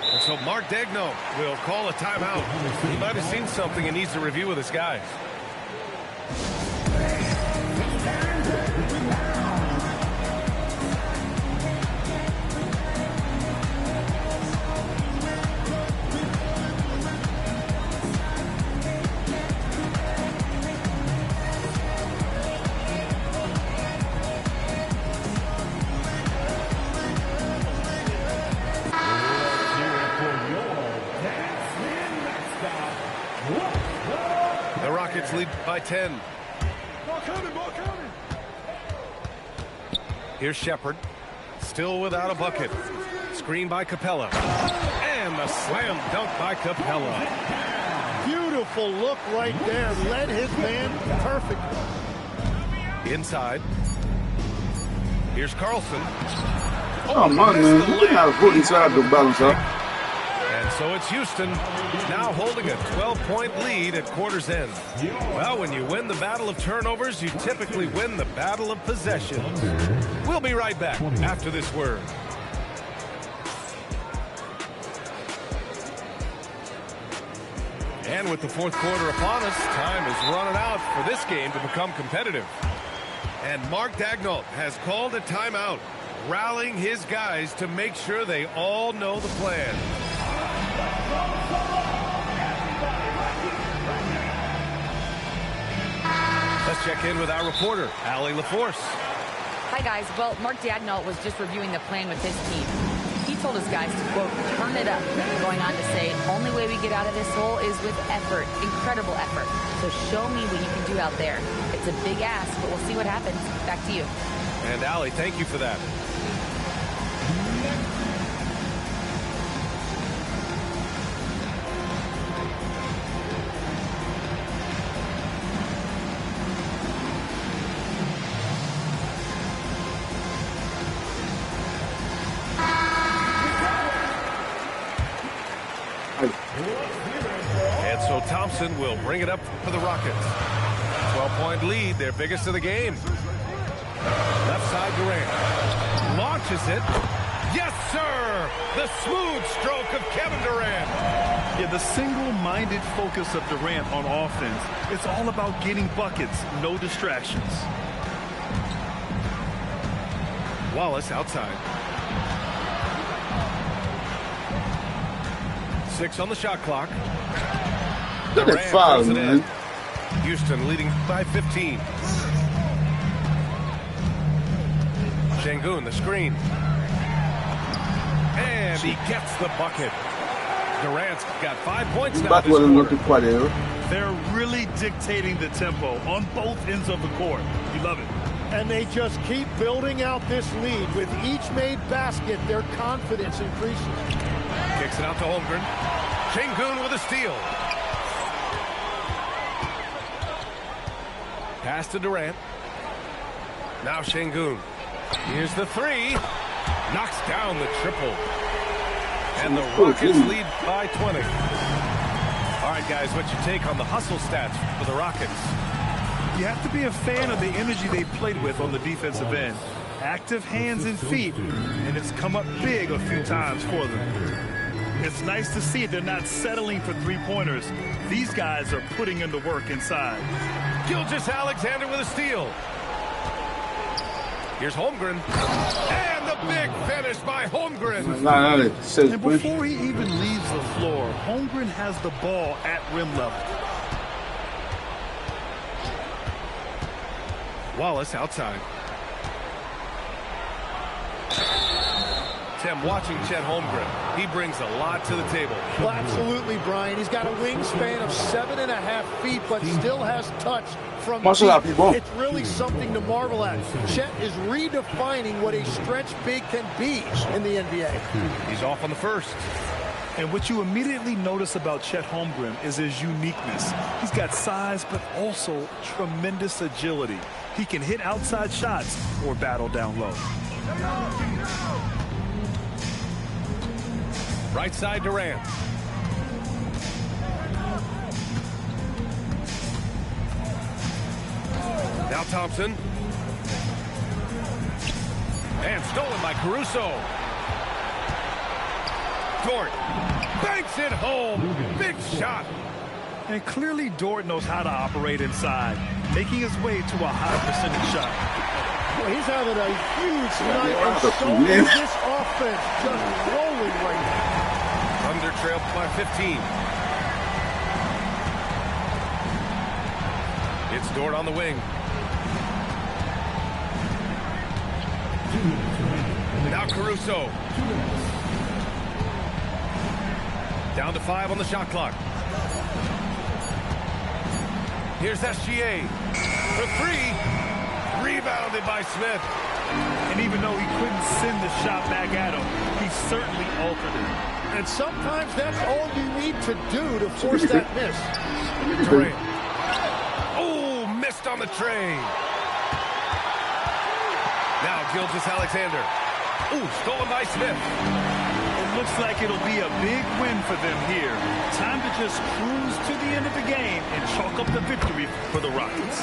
And so Mark Daigneault will call a timeout. He might have seen something and needs to review with his guys. Lead by 10. Ball coming. Here's Shepherd. Still without a bucket. Screen by Capella. And the slam dunk by Capella. Beautiful look right there. Led his man perfectly. Inside. Here's Carlson. Oh, man. Look how good inside the balance, huh? And so it's Houston now holding a 12-point lead at quarter's end. Well, when you win the battle of turnovers, you typically win the battle of possession. We'll be right back after this word. And with the fourth quarter upon us, time is running out for this game to become competitive. And Mark Daigneault has called a timeout, rallying his guys to make sure they all know the plan. Let's check in with our reporter, Allie LaForce. Hi, guys. Well, Mark Daigneault was just reviewing the plan with his team. He told his guys to, quote, turn it up, going on to say, only way we get out of this hole is with effort, incredible effort. So show me what you can do out there. It's a big ask, but we'll see what happens. Back to you. And Allie, thank you for that. And so Thompson will bring it up for the Rockets. 12-point lead, their biggest of the game. Left side Durant. Launches it. Yes, sir! The smooth stroke of Kevin Durant. Yeah, the single-minded focus of Durant on offense. It's all about getting buckets, no distractions. Wallace outside. 6 on the shot clock. Durant foul, man. Houston leading by 15. Şengün, the screen. And he gets the bucket. Durant's got 5 points now. They're really dictating the tempo on both ends of the court. You love it. And they just keep building out this lead. With each made basket, their confidence increases. Kicks it out to Holmgren. Şengün with a steal. Pass to Durant. Now Şengün. Here's the three. Knocks down the triple. And the Rockets lead by 20. All right, guys, what's your take on the hustle stats for the Rockets? You have to be a fan of the energy they played with on the defensive end. Active hands and feet, and it's come up big a few times for them. It's nice to see they're not settling for three-pointers. These guys are putting in the work inside. Gilgeous-Alexander with a steal. Here's Holmgren. And the big finish by Holmgren. And before he even leaves the floor, Holmgren has the ball at rim level. Wallace outside. Tim, watching Chet Holmgren, he brings a lot to the table. Well, absolutely, Brian. He's got a wingspan of 7.5 feet, but still has touch from deep. It's really something to marvel at. Chet is redefining what a stretch big can be in the NBA. He's off on the first. And what you immediately notice about Chet Holmgren is his uniqueness. He's got size, but also tremendous agility. He can hit outside shots or battle down low. Right side Durant. Now Thompson. And stolen by Caruso. Dort banks it home. Big shot. And clearly Dort knows how to operate inside, making his way to a high percentage shot. Well, he's having a huge night, and so is this offense, just rolling right now. Thunder trail by 15. It's Dort on the wing. Now Caruso. Down to 5 on the shot clock. Here's SGA for 3. Rebounded by Smith. And even though he couldn't send the shot back at him, he certainly altered it. And sometimes that's all you need to do to force that miss. Durant. Oh, missed on the tray. Now Gilgeous-Alexander. Ooh, stolen by Smith. It looks like it'll be a big win for them here. Time to just cruise to the end of the game and chalk up the victory for the Rockets.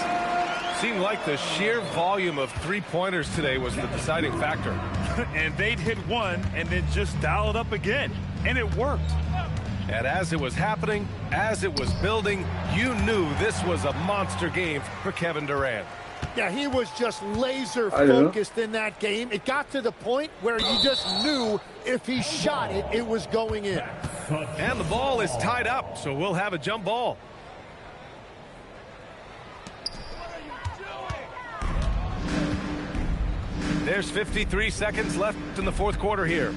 Seemed like the sheer volume of three-pointers today was the deciding factor. And they'd hit one and then just dial it up again. And it worked. And as it was happening, as it was building, you knew this was a monster game for Kevin Durant. Yeah, he was just laser focused in that game. It got to the point where you just knew if he shot it, it was going in. And the ball is tied up, so we'll have a jump ball. There's 53 seconds left in the fourth quarter here.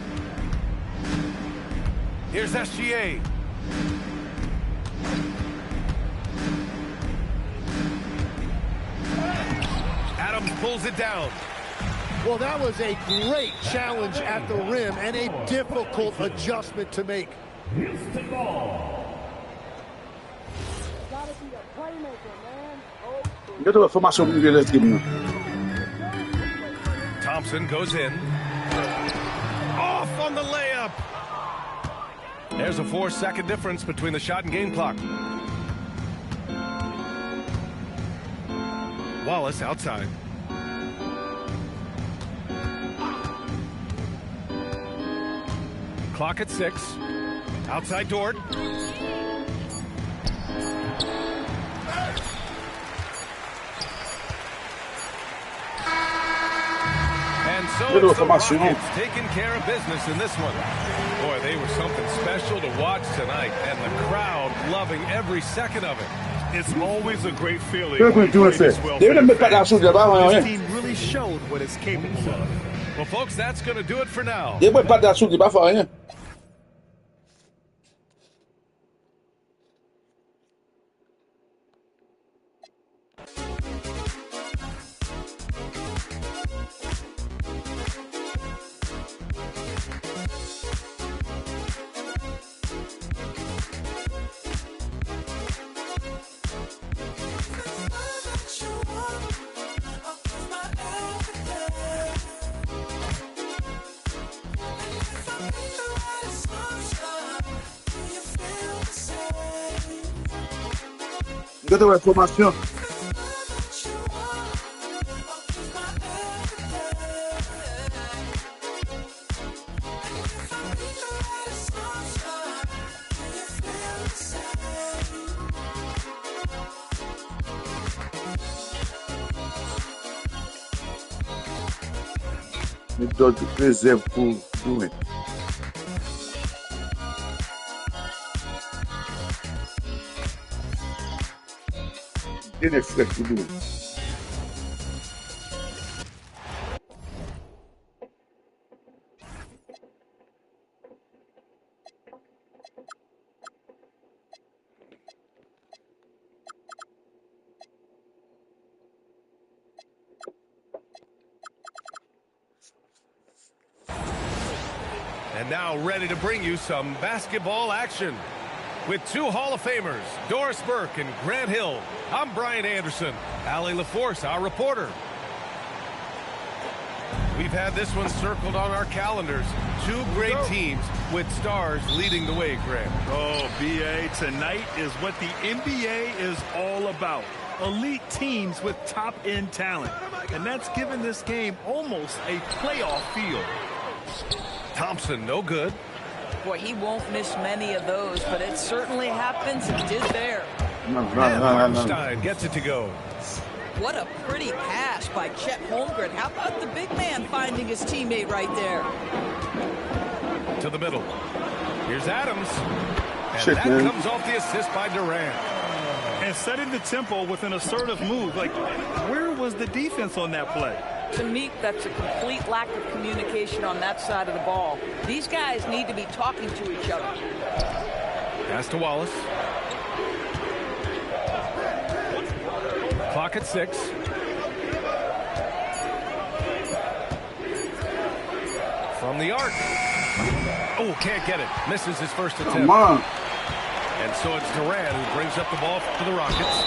Here's SGA. Adams pulls it down. Well, that was a great challenge at the rim and a difficult adjustment to make. Houston ball. Thompson goes in. Off on the layup. There's a 4-second difference between the shot and game clock. Wallace outside. Clock at 6. Outside Dort. And so it's the Rockets taking care of business in this one. Boy, they were something special to watch tonight, and the crowd loving every second of it. It's always a great feeling. This team really showed what it's capable of. Well, folks, that's going to do it for now. Yo tengo información. Me dou de exemplo doente. Ele é flexible doente. And now ready to bring you some basketball action. With two Hall of Famers, Doris Burke and Grant Hill, I'm Brian Anderson. Allie LaForce, our reporter. We've had this one circled on our calendars. Two great teams with stars leading the way, Grant. Oh, B.A., tonight is what the NBA is all about. elite teams with top-end talent. And that's given this game almost a playoff feel. Thompson, no good. Boy, he won't miss many of those, but it certainly happens and did there. Hartenstein gets it to go. What a pretty pass by Chet Holmgren. How about the big man finding his teammate right there? To the middle. Here's Adams. And that comes off the assist by Durant. And setting the tempo with an assertive move. Like, where was the defense on that play? To me, that's a complete lack of communication on that side of the ball. These guys need to be talking to each other. Pass to Wallace. Clock at 6. From the arc. Oh, can't get it. Misses his first attempt. Come on. And so it's Durant who brings up the ball for the Rockets.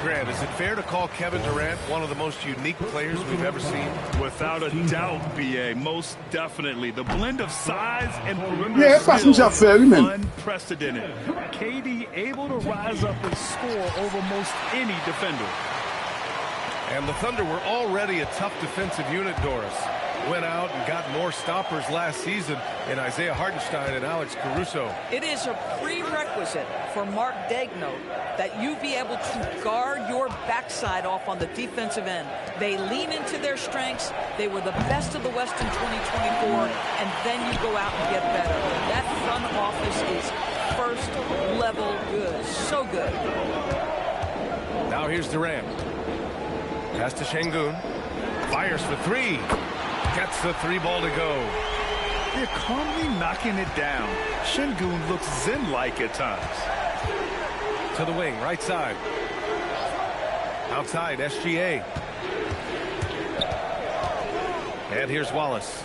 Grant, is it fair to call Kevin Durant one of the most unique players we've ever seen? Without a doubt, B.A. Most definitely. The blend of size and perimeter skills is unprecedented. KD able to rise up and score over most any defender. And the Thunder were already a tough defensive unit, Doris. Went out and got more stoppers last season in Isaiah Hartenstein and Alex Caruso. It is a prerequisite for Mark Daigneault that you be able to guard your backside off on the defensive end. They lean into their strengths. They were the best of the West in 2024, and then you go out and get better. That front office is first level good. So good. Now here's Durant. Pass to Şengün. Fires for 3. Gets the 3 ball to go. They're calmly knocking it down. Şengün looks zen-like at times. To the wing, right side. Outside, SGA. And here's Wallace.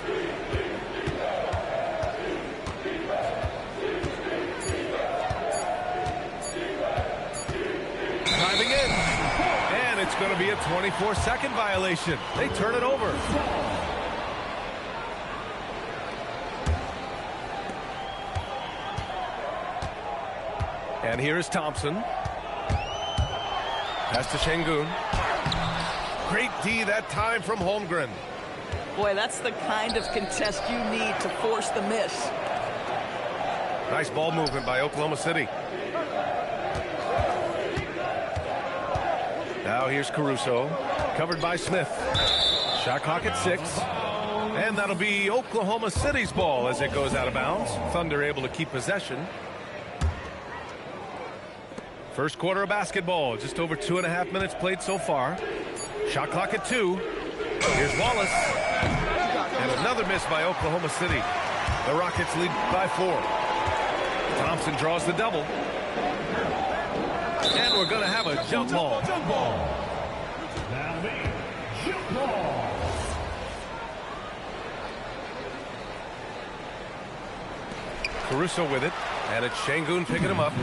Driving in. And it's going to be a 24-second violation. They turn it over. And here is Thompson. Pass to Şengün. Great D that time from Holmgren. Boy, that's the kind of contest you need to force the miss. Nice ball movement by Oklahoma City. Now here's Caruso. Covered by Smith. Shot clock at 6. And that'll be Oklahoma City's ball as it goes out of bounds. Thunder able to keep possession. First quarter of basketball, just over 2.5 minutes played so far. Shot clock at 2. Here's Wallace. And another miss by Oklahoma City. The Rockets lead by 4. Thompson draws the double. And we're going to have a jump ball. Jump ball. Caruso with it. And it's Şengün picking him up.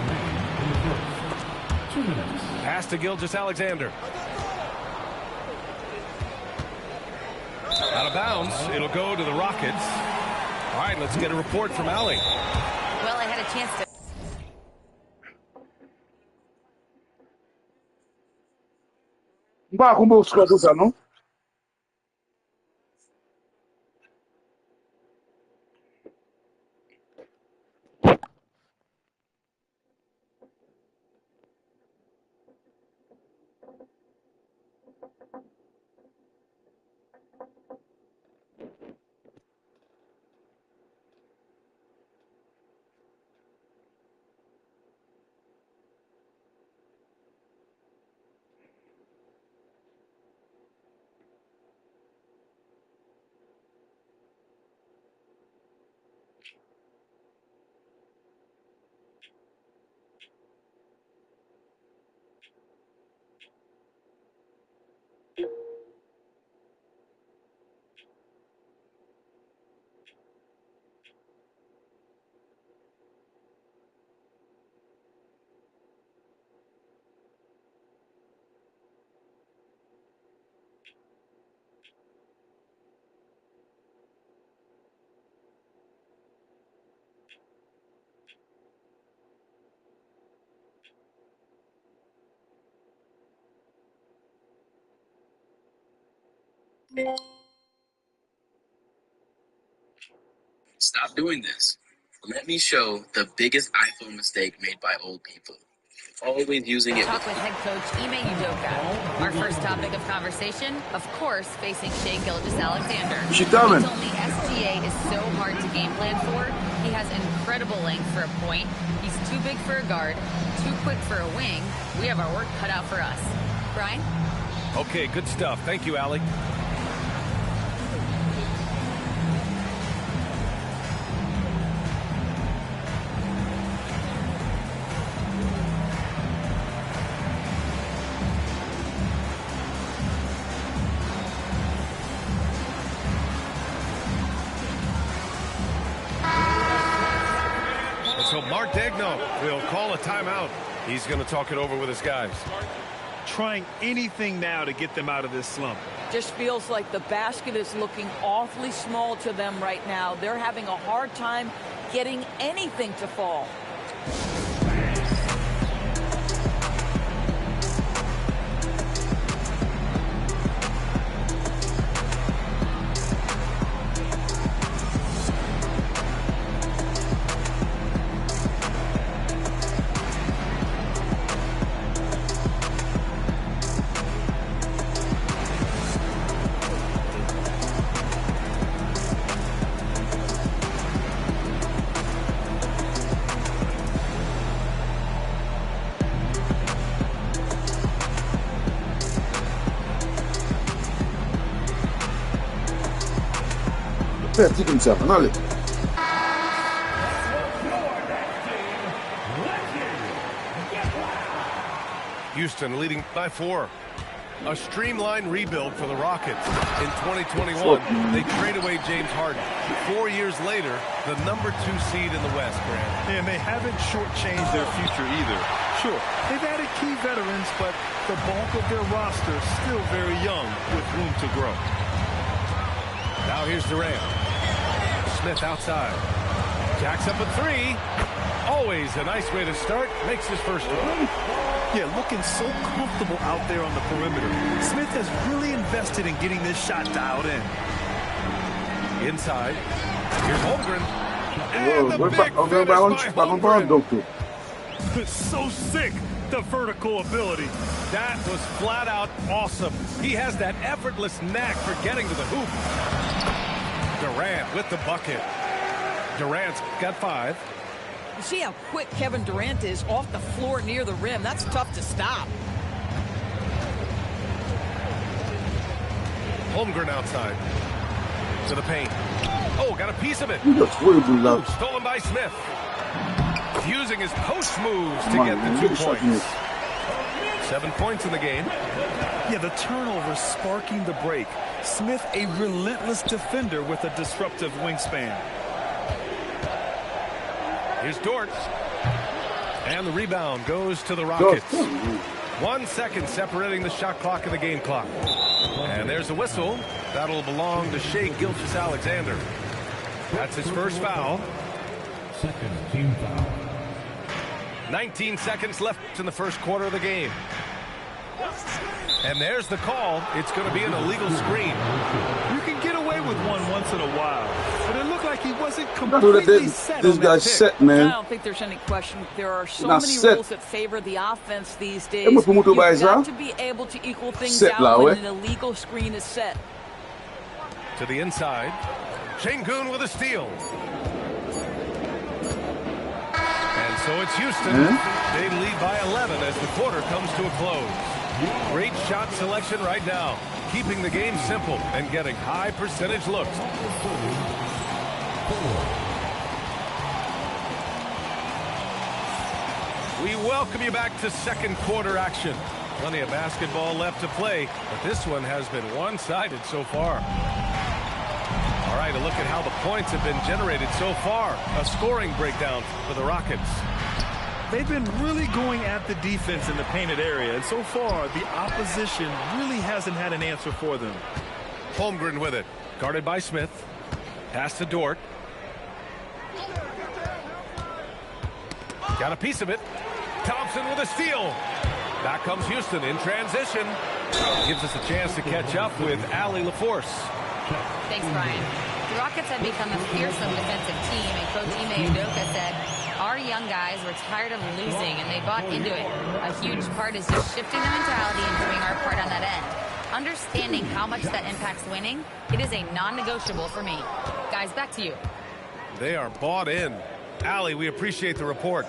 Pass to Gilgeous-Alexander. Out of bounds. It'll go to the Rockets. All right, let's get a report from Allie. Well, I had a chance to... Mbaa kumbe usikatuza, no? Stop doing this. Let me show the biggest iPhone mistake made by old people. Always using it. Talk with head coach Ime Udoka. Our first topic of conversation, of course, facing Shai Gilgeous-Alexander. She He coming. told me SGA is so hard to game plan for. He has incredible length for a point. He's too big for a guard, too quick for a wing. We have our work cut out for us. Brian? Okay, good stuff. Thank you, Allie. So Mark Daigneault will call a timeout. He's going to talk it over with his guys. Trying anything now to get them out of this slump. Just feels like the basket is looking awfully small to them right now. They're having a hard time getting anything to fall. Take himself, knowledge. Houston leading by 4. A streamlined rebuild for the Rockets. In 2021, they trade away James Harden. 4 years later, the #2 seed in the West, Grant. And they haven't shortchanged their future either. Sure, they've added key veterans, but the bulk of their roster is still very young with room to grow. Now here's Durant. Smith outside. Jacks up a 3. Always a nice way to start. Makes his first one. Yeah, looking so comfortable out there on the perimeter. Smith has really invested in getting this shot dialed in. Inside. Here's Holmgren. And the big finish by Holmgren. So sick, the vertical ability. That was flat out awesome. He has that effortless knack for getting to the hoop. Durant with the bucket. Durant's got 5. You see how quick Kevin Durant is off the floor near the rim. That's tough to stop. Holmgren outside. To the paint. Oh, got a piece of it. Stolen by Smith. Using his post moves to get the 2 points. 7 points in the game. Yeah, the turnover sparking the break. Smith, a relentless defender with a disruptive wingspan. Here's Dort. And the rebound goes to the Rockets. 1 second separating the shot clock and the game clock. And there's a whistle. That'll belong to Shai Gilgeous-Alexander. That's his first foul. Second team foul. 19 seconds left in the first quarter of the game. And there's the call. It's going to be an illegal screen. You can get away with one once in a while, but it looked like he wasn't completely set. This guy's set, man. I don't think there's any question. There are so many rules that favor the offense these days. You've got to be able to equal things out when an illegal screen is set. To the inside. Şengün with a steal. And so it's Houston. They lead by 11 as the quarter comes to a close. Great shot selection right now. Keeping the game simple and getting high percentage looks. We welcome you back to second quarter action. Plenty of basketball left to play, but this one has been one-sided so far. All right, a look at how the points have been generated so far. A scoring breakdown for the Rockets. They've been really going at the defense in the painted area, and so far, the opposition really hasn't had an answer for them. Holmgren with it. Guarded by Smith. Pass to Dort. Got a piece of it. Thompson with a steal. Back comes Houston in transition. Gives us a chance to catch up with Allie LaForce. Thanks, Brian. The Rockets have become a fearsome defensive team, and Coach Ime Udoka said, our young guys were tired of losing, and they bought into it. A huge part is just shifting the mentality and doing our part on that end. Understanding how much that impacts winning, it is a non-negotiable for me. Guys, back to you. They are bought in. Allie, we appreciate the report.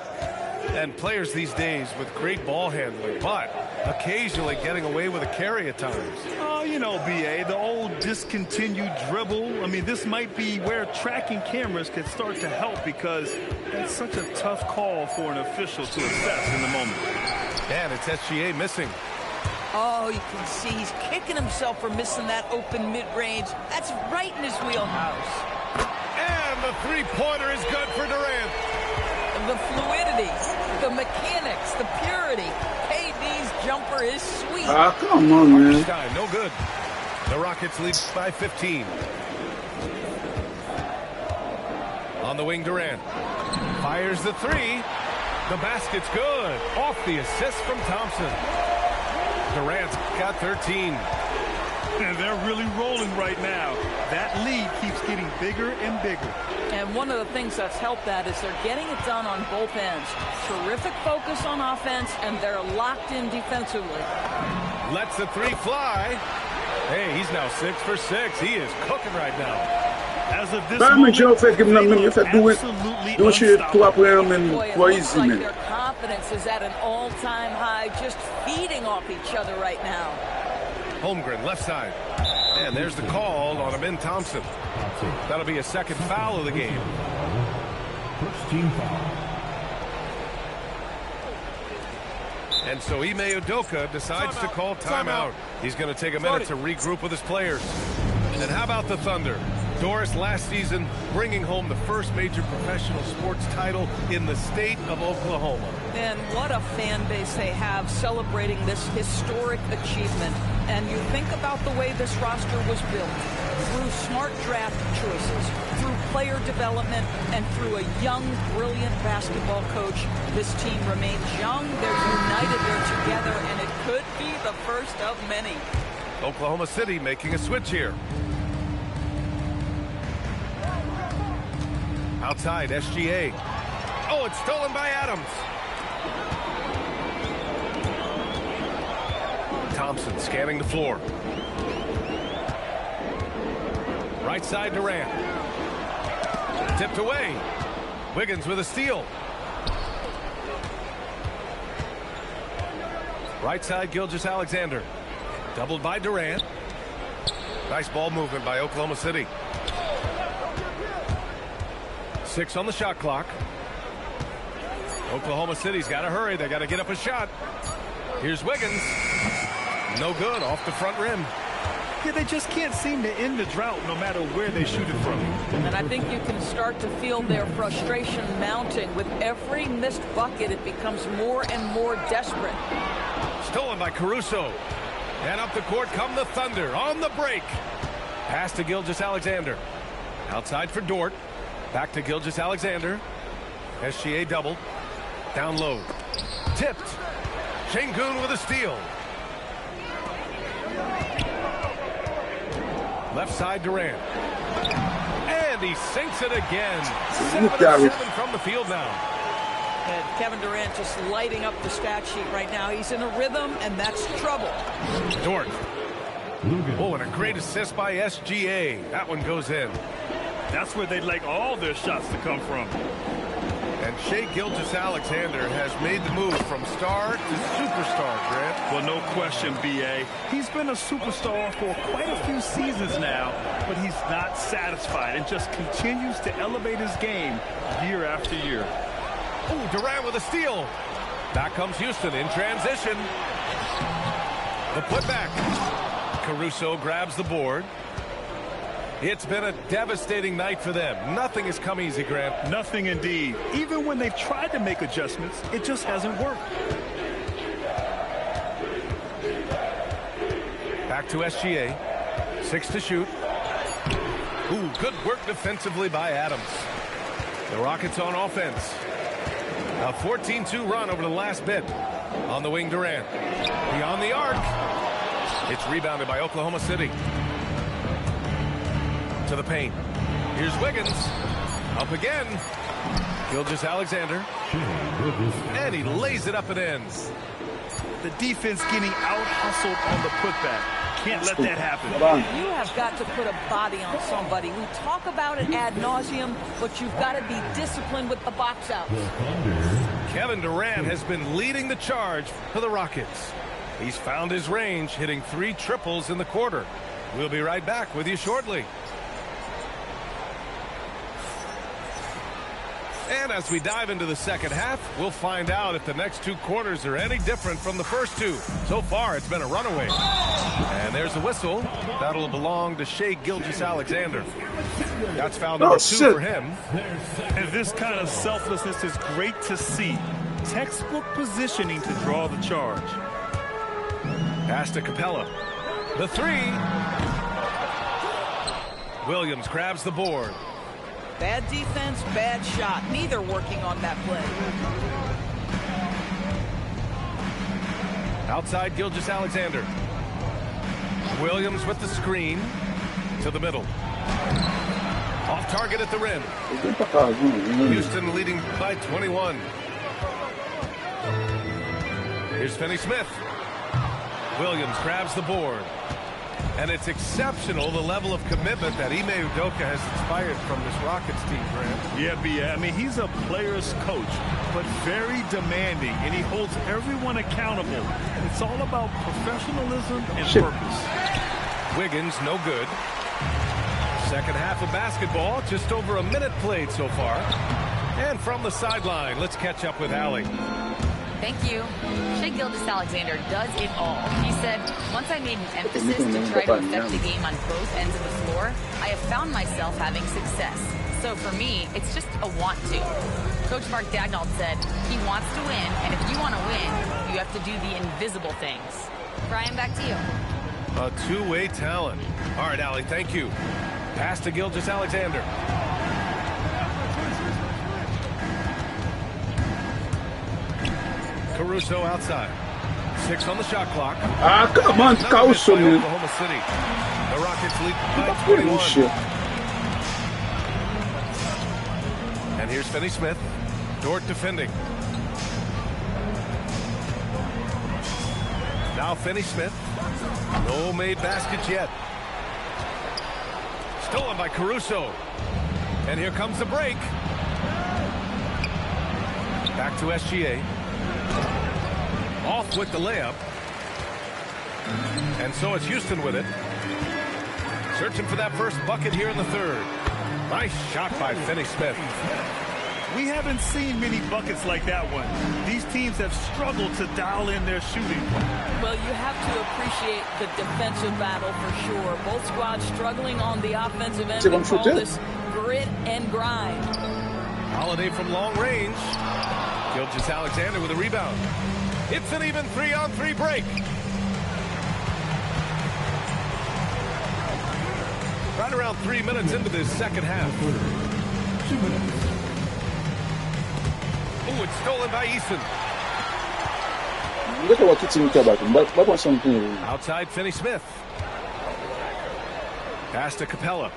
And players these days with great ball handling, but occasionally getting away with a carry at times. Oh, you know, B.A., the old discontinued dribble. I mean, this might be where tracking cameras could start to help because that's such a tough call for an official to assess in the moment. And it's SGA missing. Oh, you can see he's kicking himself for missing that open mid-range. That's right in his wheelhouse. And the three-pointer is good for Durant. The fluidity, the mechanics, the purity. KD's jumper is sweet. Ah, come on, man. Time, no good. The Rockets lead by 15. On the wing, Durant fires the three. The basket's good. Off the assist from Thompson. Durant's got 13. And they're really rolling right now. That lead keeps getting bigger and bigger. And one of the things that's helped that is they're getting it done on both ends. Terrific focus on offense, and they're locked in defensively. Lets the three fly. Hey, he's now 6 for 6. He is cooking right now. As of this moment, they look absolutely unstoppable. Their confidence is at an all-time high, just feeding off each other right now. Holmgren, left side. And there's the call on Amin Thompson. That'll be a second foul of the game. First team foul. And so Ime Udoka decides to call timeout. He's going to take a minute to regroup with his players. And how about the Thunder? Doris last season bringing home the first major professional sports title in the state of Oklahoma. And what a fan base they have celebrating this historic achievement. And you think about the way this roster was built. Through smart draft choices, through player development, and through a young, brilliant basketball coach. This team remains young, they're united, they're together, and it could be the first of many. Oklahoma City making a switch here. Outside, SGA. Oh, it's stolen by Adams. Thompson scanning the floor. Right side, Durant. Tipped away. Wiggins with a steal. Right side, Gilgeous-Alexander. Doubled by Durant. Nice ball movement by Oklahoma City. 6 on the shot clock. Oklahoma City's got to hurry. They got to get up a shot. Here's Wiggins. No good, off the front rim. Yeah, they just can't seem to end the drought no matter where they shoot it from. And I think you can start to feel their frustration mounting. With every missed bucket, it becomes more and more desperate. Stolen by Caruso. And up the court come the Thunder on the break. Pass to Gilgeous-Alexander. Outside for Dort. Back to Gilgeous-Alexander. SGA doubled. Down low. Tipped. Şengün with a steal. Left side Durant. And he sinks it again. 7-7 from the field now. And Kevin Durant just lighting up the stat sheet right now. He's in a rhythm, and that's trouble. Dort. Oh, and a great assist by SGA. That one goes in. That's where they'd like all their shots to come from. And Shai Gilgeous-Alexander has made the move from star to superstar, Grant. Well, no question, B.A. He's been a superstar for quite a few seasons now, but he's not satisfied and just continues to elevate his game year after year. Oh, Durant with a steal. Back comes Houston in transition. The putback. Caruso grabs the board. It's been a devastating night for them. Nothing has come easy, Grant. Nothing indeed. Even when they've tried to make adjustments, it just hasn't worked. Back to SGA. 6 to shoot. Ooh, good work defensively by Adams. The Rockets on offense. A 14-2 run over the last bit. On the wing, Durant. Beyond the arc. It's rebounded by Oklahoma City. To the paint. Here's Wiggins. Up again. Gilgeous-Alexander. And he lays it up and ins. The defense getting out-hustled on the putback. Can't let that happen. You have got to put a body on somebody. We talk about it ad nauseum, but you've got to be disciplined with the box out. Kevin Durant has been leading the charge for the Rockets. He's found his range, hitting 3 triples in the quarter. We'll be right back with you shortly. And as we dive into the second half, we'll find out if the next 2 quarters are any different from the first 2. So far, it's been a runaway. And there's a whistle. That'll belong to Shai Gilgeous-Alexander. That's foul number 2 for him. And this kind of selflessness is great to see. Textbook positioning to draw the charge. Pass to Capella. The 3. Williams grabs the board. Bad defense, bad shot. Neither working on that play. Outside Gilgeous-Alexander. Williams with the screen to the middle. Off target at the rim. Houston leading by 21. Here's Finney-Smith. Williams grabs the board. And it's exceptional, the level of commitment that Ime Udoka has inspired from this Rockets team, Grant. Yeah, B.A. I mean, he's a player's coach, but very demanding, and he holds everyone accountable. It's all about professionalism and purpose. Wiggins, no good. Second half of basketball, just over a minute played so far. And from the sideline, let's catch up with Allie. Thank you. Shai Gilgeous-Alexander does it all. He said, once I made an emphasis to try to affect the game on both ends of the floor, I have found myself having success. So for me, it's just a want to. Coach Mark Daigneault said, he wants to win, and if you want to win, you have to do the invisible things. Brian, back to you. A two-way talent. All right, Allie, thank you. Pass to Gilgeous-Alexander. Caruso outside. 6 on the shot clock. Come on, Caruso, man. Oklahoma City. The Rockets lead by 21. And here's Finney-Smith. Dort defending. Now Finney-Smith. No made baskets yet. Stolen by Caruso. And here comes the break. Back to SGA. Off with the layup. And so it's Houston with it. Searching for that first bucket here in the third. Nice shot by Finney-Smith. We haven't seen many buckets like that one. These teams have struggled to dial in their shooting. Well, you have to appreciate the defensive battle for sure. Both squads struggling on the offensive end. We call this grit and grind. Holiday from long range. Gilgeous-Alexander with a rebound. It's an even 3-on-3 break. Right around 3 minutes into this second half. 2 minutes. Oh, it's stolen by Eason. Outside Finney-Smith. Pass to Capella.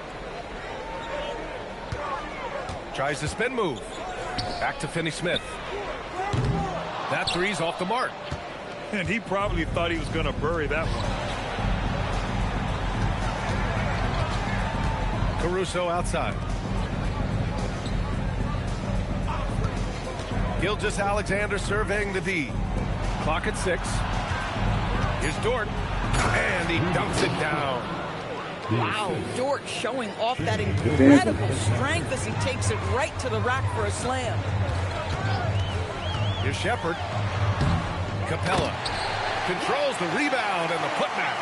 Tries the spin move. Back to Finney-Smith. That three's off the mark. And he probably thought he was going to bury that one. Caruso outside. Gilgeous-Alexander surveying the D. Clock at 6. Here's Dort. And he dunks it down. Wow, Dort showing off that incredible strength as he takes it right to the rack for a slam. Here's Shepherd. Capella controls the rebound and the putback.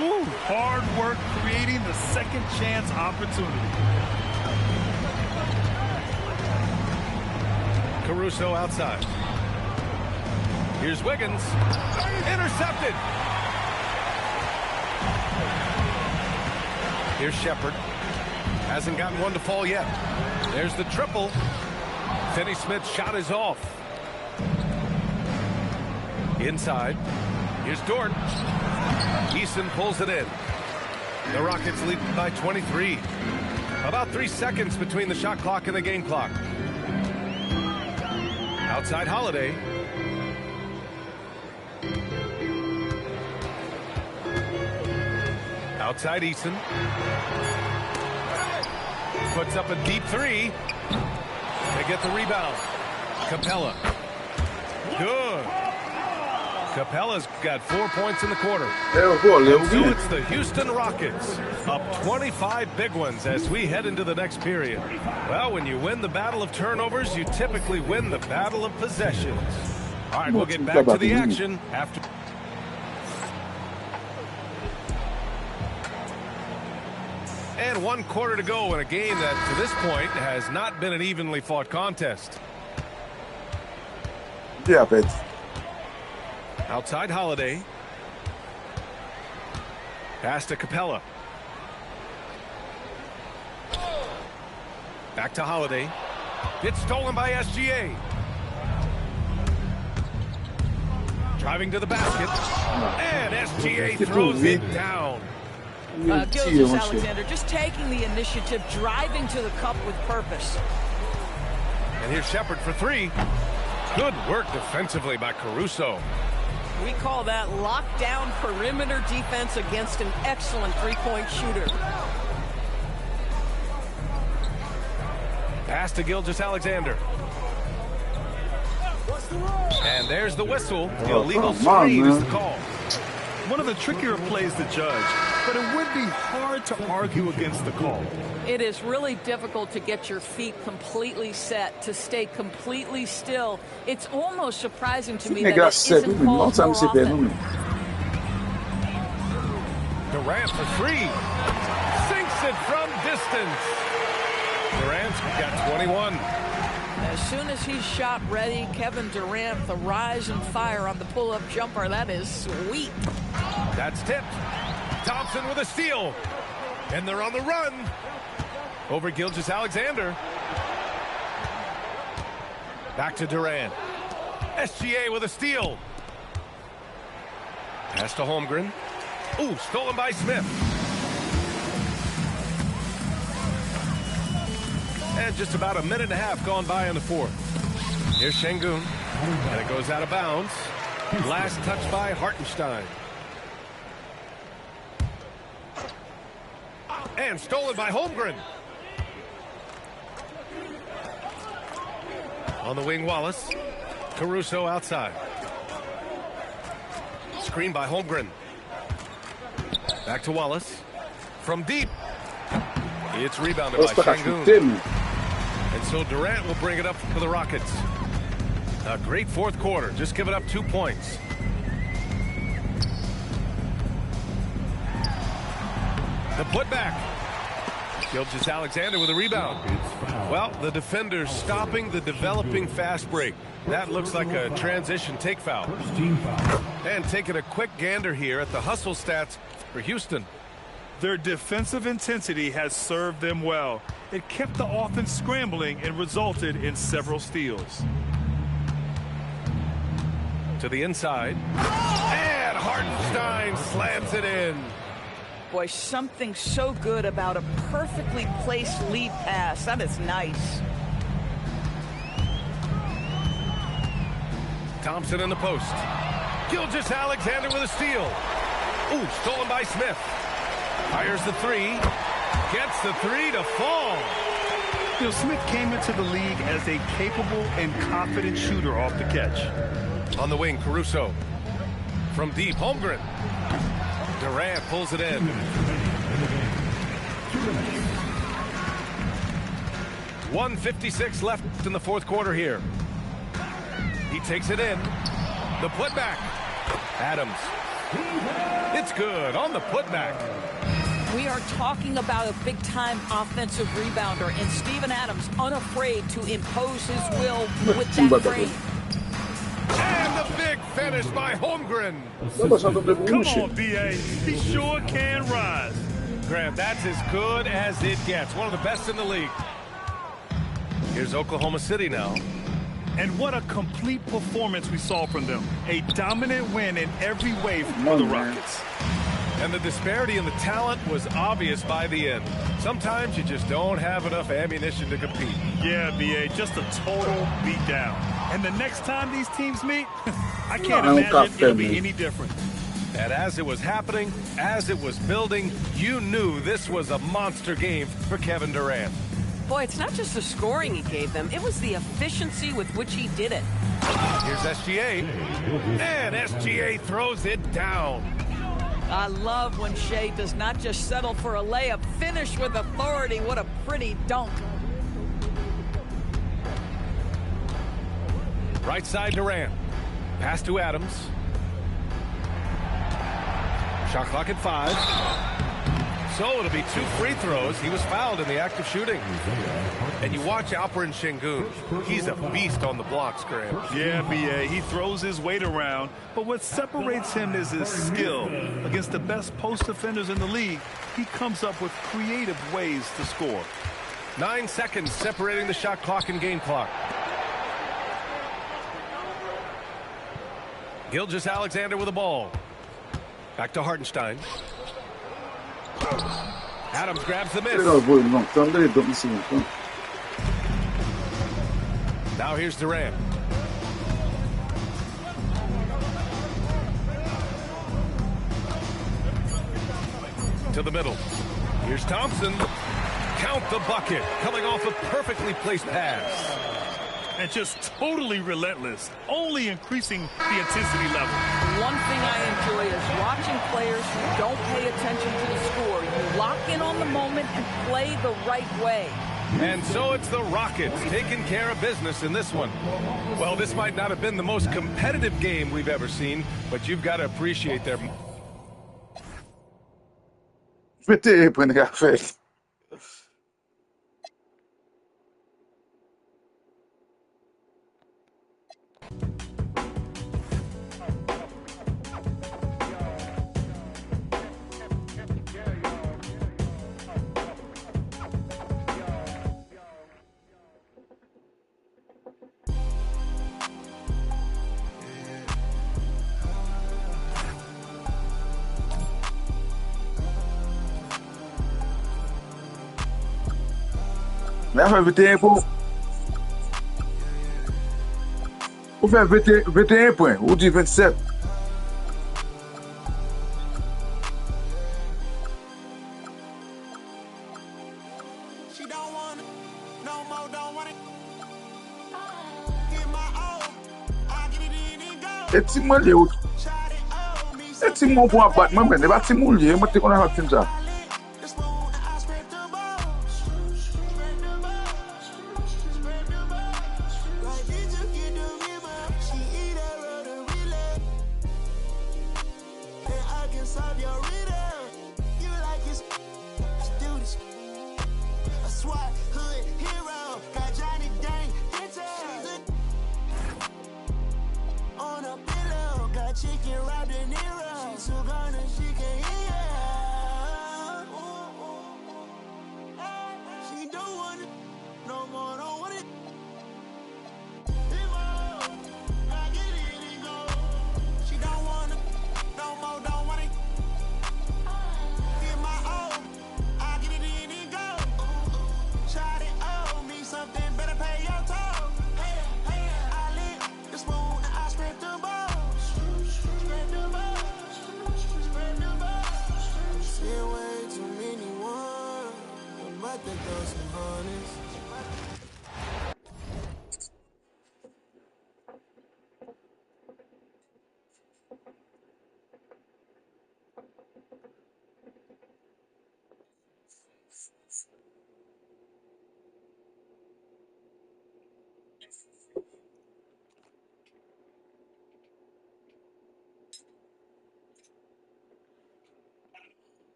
Woo, hard work creating the second chance opportunity. Caruso outside. Here's Wiggins. Intercepted. Here's Shepherd. Hasn't gotten one to fall yet. There's the triple. Finney-Smith's shot is off. Inside. Here's Dort. Eason pulls it in. The Rockets lead by 23. About 3 seconds between the shot clock and the game clock. Outside Holiday. Outside Eason. Puts up a deep three. They get the rebound. Capella. Good. Capella's got 4 points in the quarter. And so it's the Houston Rockets up 25 big ones as we head into the next period. Well, when you win the battle of turnovers, you typically win the battle of possessions. All right, we'll get back to the action after. And 1 quarter to go in a game that, to this point, has not been an evenly fought contest. Yeah, but outside Holiday. Pass to Capella. Back to Holiday. It's stolen by SGA. Driving to the basket. And SGA throws it down. Gilgeous-Alexander just taking the initiative, driving to the cup with purpose. And here's Shepherd for three. Good work defensively by Caruso. We call that lockdown perimeter defense against an excellent three-point shooter. Pass to Gilgeous-Alexander. And there's the whistle. The illegal screen is the call. One of the trickier plays to judge, but it would be hard to argue against the call. It is really difficult to get your feet completely set, to stay completely still. It's almost surprising to me that it isn't called more often. Durant for three. Sinks it from distance. Durant's got 21. As soon as he's shot ready, Kevin Durant, the rise and fire on the pull-up jumper. That is sweet. That's tipped. Thompson with a steal. And they're on the run. Over Gilgeous-Alexander. Back to Durant. SGA with a steal. Pass to Holmgren. Ooh, stolen by Smith. And just about a minute and a half gone by in the fourth. Here's Şengün. And it goes out of bounds. Last touch by Hartenstein. And stolen by Holmgren. On the wing, Wallace. Caruso outside. Screen by Holmgren. Back to Wallace. From deep. It's rebounded by Şengün. And so Durant will bring it up for the Rockets. A great fourth quarter. Just give it up 2 points. The putback. Gilgeous-Alexander with a rebound. Well, the defender's stopping the developing fast break. That looks like a transition take foul. And taking a quick gander here at the hustle stats for Houston. Their defensive intensity has served them well. It kept the offense scrambling and resulted in several steals. To the inside. And Hartenstein slams it in. Boy, something so good about a perfectly placed lead pass. That is nice. Thompson in the post. Gilgeous-Alexander with a steal. Ooh, stolen by Smith. Fires the three. Gets the three to fall. You know, Smith came into the league as a capable and confident shooter off the catch. On the wing, Caruso. From deep, Holmgren. Durant pulls it in. .156 left in the fourth quarter here. He takes it in. The putback. Adams. It's good on the putback. We are talking about a big-time offensive rebounder, and Steven Adams unafraid to impose his will with that frame. And the big finish by Holmgren. Come on, B.A. He sure can rise. Graham, that's as good as it gets. One of the best in the league. Here's Oklahoma City now. And what a complete performance we saw from them. A dominant win in every way for the Rockets. And the disparity in the talent was obvious by the end. Sometimes you just don't have enough ammunition to compete. Yeah, B.A., just a total beatdown. And the next time these teams meet, I can't imagine it'll be any different. And as it was happening, as it was building, you knew this was a monster game for Kevin Durant. Boy, it's not just the scoring he gave them. It was the efficiency with which he did it. Here's SGA. And SGA throws it down. I love when Shea does not just settle for a layup. Finish with authority. What a pretty dunk. Right side Durant. Pass to Adams. Shot clock at 5. So it'll be 2 free throws. He was fouled in the act of shooting. And you watch Alperen Sengun. He's a beast on the blocks, Graham. Yeah, B.A., he throws his weight around, but what separates him is his skill. Against the best post defenders in the league, he comes up with creative ways to score. 9 seconds separating the shot clock and game clock. Gilgeous-Alexander with the ball. Back to Hartenstein. Adams grabs the miss. Now here's Durant. To the middle. Here's Thompson. Count the bucket. Coming off a perfectly placed pass. And just totally relentless, only increasing the intensity level. One thing I enjoy is watching players who don't pay attention to the score. You lock in on the moment and play the right way. And so it's the Rockets taking care of business in this one. Well, this might not have been the most competitive game we've ever seen, but you've got to appreciate their... Mè fè 21 pou. Ou fè 21 poin, ou di 27. E tim mwen liye ou. E tim mwen pou an bat mwen men. E ba tim mwen liye, mwen te konan ak tim sa.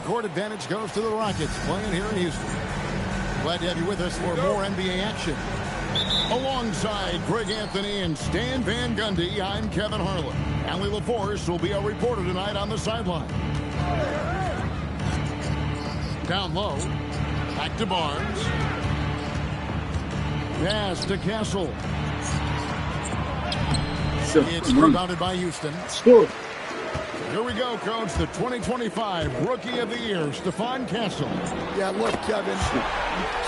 court advantage goes to the Rockets playing here in Houston. Glad to have you with us for more NBA action. Alongside Greg Anthony and Stan Van Gundy, I'm Kevin Harlan. Allie LaForce will be our reporter tonight on the sideline. Down low. Back to Barnes. Pass to Castle. It's rebounded by Houston. Here we go, Coach. The 2025 Rookie of the Year, Stephon Castle. Yeah, look, Kevin, you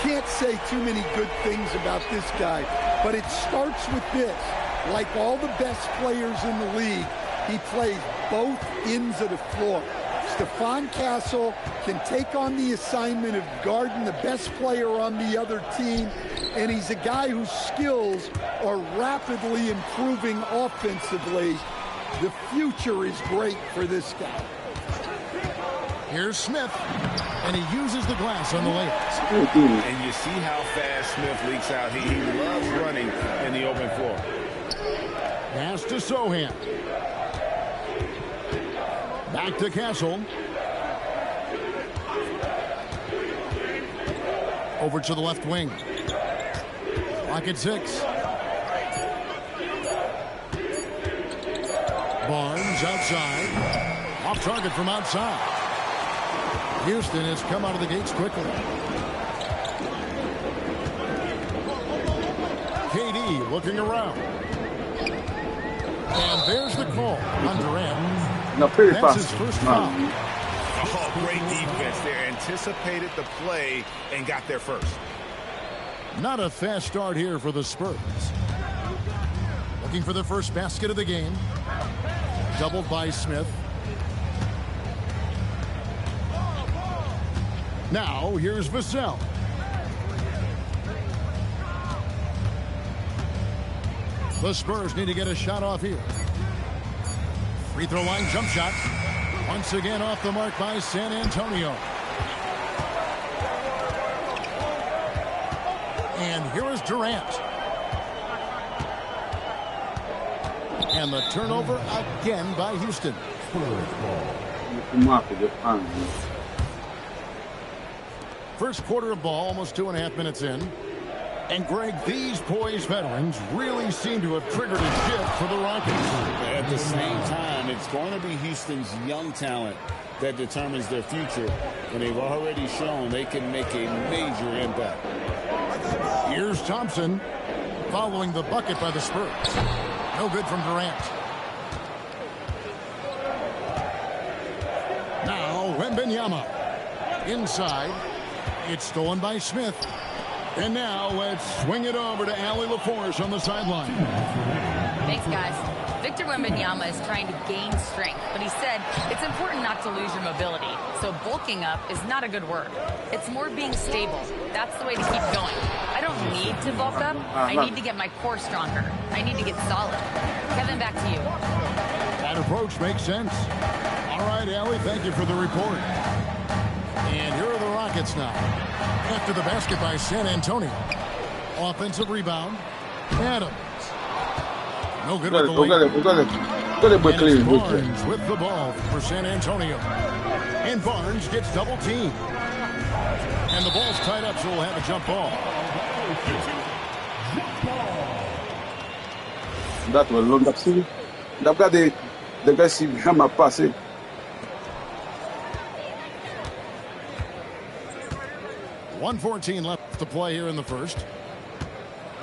can't say too many good things about this guy, but it starts with this. Like all the best players in the league, he plays both ends of the floor. Stephon Castle can take on the assignment of guarding the best player on the other team, and he's a guy whose skills are rapidly improving offensively. The future is great for this guy. Here's Smith, and he uses the glass on the layups. And you see how fast Smith leaks out. He loves running in the open floor. Pass to Sohan. Back to Castle. Over to the left wing. Rocket 6. Barnes outside. Off target from outside. Houston has come out of the gates quickly. KD looking around. And there's the call on Durant. That's his first foul. Oh, great defense there. Anticipated the play and got there first. Not a fast start here for the Spurs. Looking for the first basket of the game. Doubled by Smith. Now, here's Vassell. The Spurs need to get a shot off here. Free throw line jump shot. Once again off the mark by San Antonio. And here is Durant. And the turnover again by Houston. First quarter of ball, almost 2.5 minutes in. And Greg, these poised veterans really seem to have triggered a shift for the Rockets. At the same time, it's going to be Houston's young talent that determines their future. And they've already shown they can make a major impact. Here's Thompson following the bucket by the Spurs. No good from Durant. Now, Wembanyama. Inside. It's stolen by Smith. And now let's swing it over to Allie LaForce on the sideline. Thanks, guys. Victor Wembanyama is trying to gain strength, but he said it's important not to lose your mobility. So bulking up is not a good word. It's more being stable. That's the way to keep going. I don't need to bulk up. I need to get my core stronger. I need to get solid. Kevin, back to you. That approach makes sense. All right, Allie, thank you for the report. And here are the Rockets now. After the basket by San Antonio. Offensive rebound. Adams. No good with the lead. Barnes with the ball for San Antonio. And Barnes gets double teamed. And the ball's tied up, so we'll have a jump ball. That was long up. They've got the best hammer passing. .114 left to play here in the first.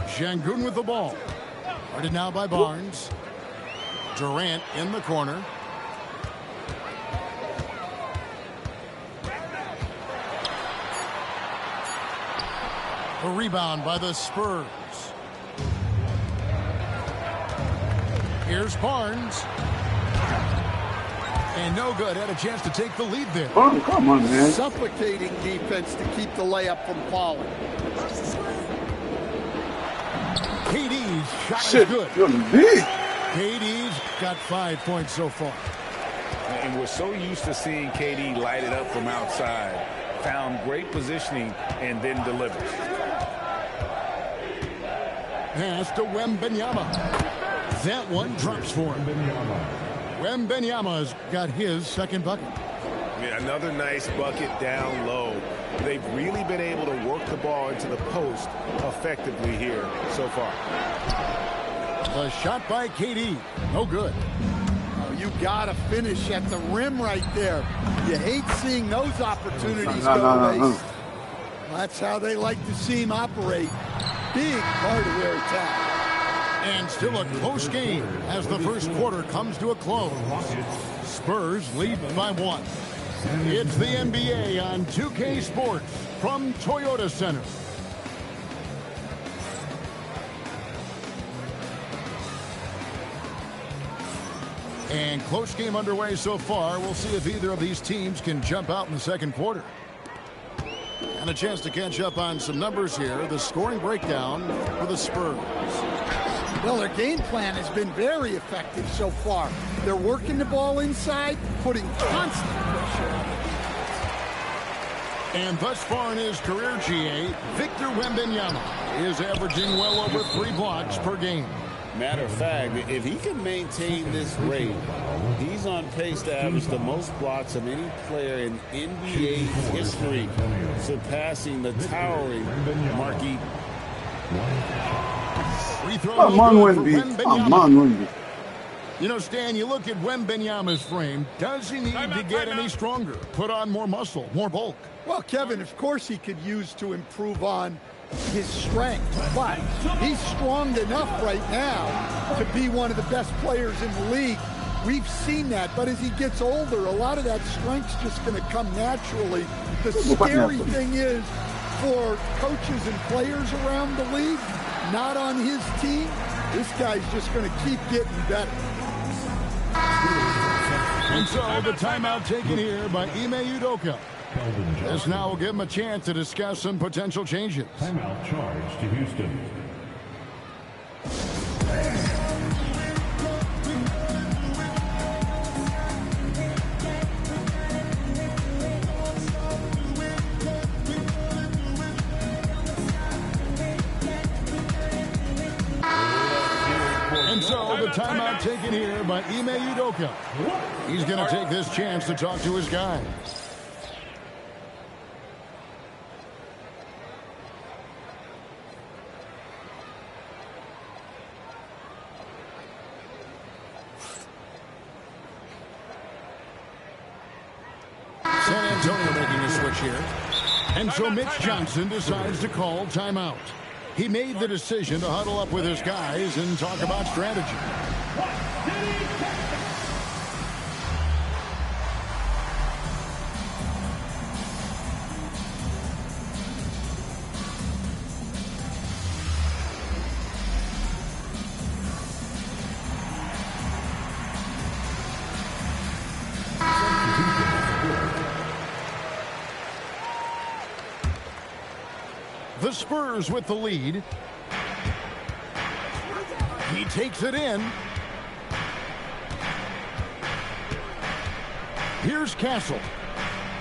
Şengün with the ball. Guarded now by Barnes. Durant in the corner. A rebound by the Spurs. Here's Barnes. And no good. Had a chance to take the lead there. Oh, come on, man. Suffocating defense to keep the layup from falling. KD's shot is good. KD's got 5 points so far. And we're so used to seeing KD light it up from outside. Found great positioning and then delivers. Pass to Wembanyama. That one drops for him. Wembanyama's got his second bucket. Yeah, another nice bucket down low. They've really been able to work the ball into the post effectively here so far. The shot by KD. No good. Oh, you got to finish at the rim right there. You hate seeing those opportunities go to waste. That's how they like to see him operate. Big part of their attack. And still a close game as the first quarter comes to a close. Spurs lead by 1. It's the NBA on 2K Sports from Toyota Center. And close game underway so far. We'll see if either of these teams can jump out in the second quarter. And a chance to catch up on some numbers here. The scoring breakdown for the Spurs. Well, their game plan has been very effective so far. They're working the ball inside, putting constant pressure. And thus far in his career, GA, Victor Wembanyama is averaging well over 3 blocks per game. Matter of fact, if he can maintain this rate, he's on pace to average the most blocks of any player in NBA history, surpassing the towering Marquis. Come on, Wemby. Come on, Wemby. You know, Stan, you look at Wembanyama's frame. Does he need to get any stronger? Put on more muscle, more bulk? Well, Kevin, of course he could use to improve on his strength, but he's strong enough right now to be one of the best players in the league. We've seen that, but as he gets older, a lot of that strength's just going to come naturally. The scary thing is, for coaches and players around the league, not on his team, this guy's just going to keep getting better. And so the timeout taken here by Ime Udoka. This now will give him a chance to discuss some potential changes. Timeout charge to Houston. And so the timeout taken here by Ime Udoka. He's going to take this chance to talk to his guys. San Antonio making a switch here. And so Mitch Johnson decides to call timeout. He made the decision to huddle up with his guys and talk about strategy. The Spurs with the lead. He takes it in. Here's Castle.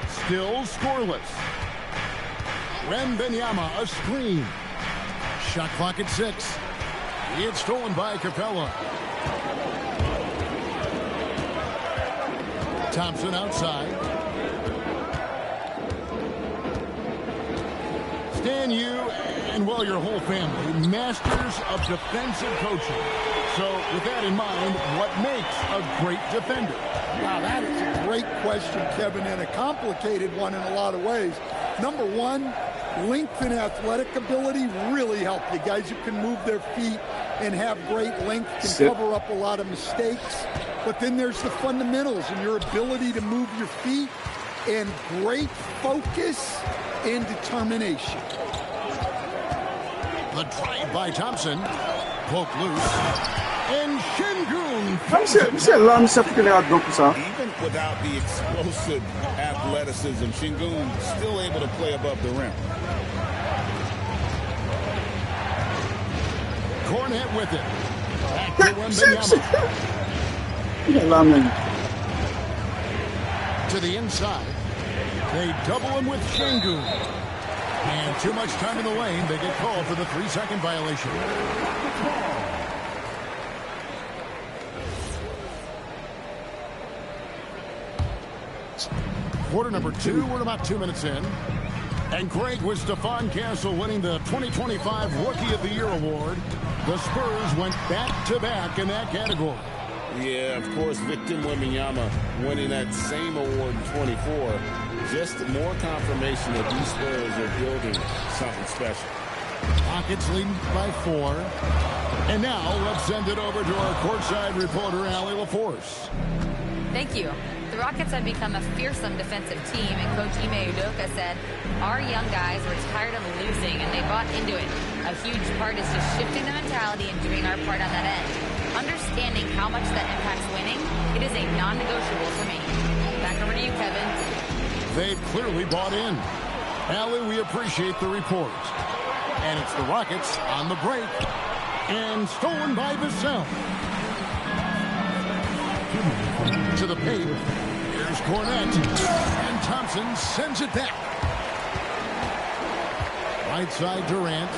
Still scoreless. Wembanyama a screen. Shot clock at 6. It's stolen by Capella. Thompson outside. Stan, you and, well, your whole family, masters of defensive coaching. So with that in mind, what makes a great defender? Wow, that is a great question, Kevin, and a complicated one in a lot of ways. Number one, length and athletic ability really help you. Guys who can move their feet and have great length can cover up a lot of mistakes. But then there's the fundamentals and your ability to move your feet and great focus and determination. The drive by Thompson. Poke loose. And Şengün. Even without the explosive athleticism, Şengün still able to play above the rim. Kornet with it. Back to Wembanyama. To the inside. They double him with Şengün. And too much time in the lane. They get called for the 3-second violation. quarter number 2. We're about 2 minutes in. And Greg, with Stephon Castle winning the 2025 Rookie of the Year award, the Spurs went back-to-back in that category. Yeah, of course, Victor Wembanyama winning that same award in 24. Just more confirmation that these Spurs are building something special. Rockets leading by 4. And now let's send it over to our courtside reporter, Allie LaForce. Thank you. The Rockets have become a fearsome defensive team, and Coach Ime Udoka said, our young guys were tired of losing, and they bought into it. A huge part is just shifting the mentality and doing our part on that end. Understanding how much that impacts winning, it is a non-negotiable for me. Back over to you, Kevin. They've clearly bought in. Allie, we appreciate the report. And it's the Rockets on the break. And stolen by Vassell. To the paint. Here's Cornette. And Thompson sends it back. Right side Durant.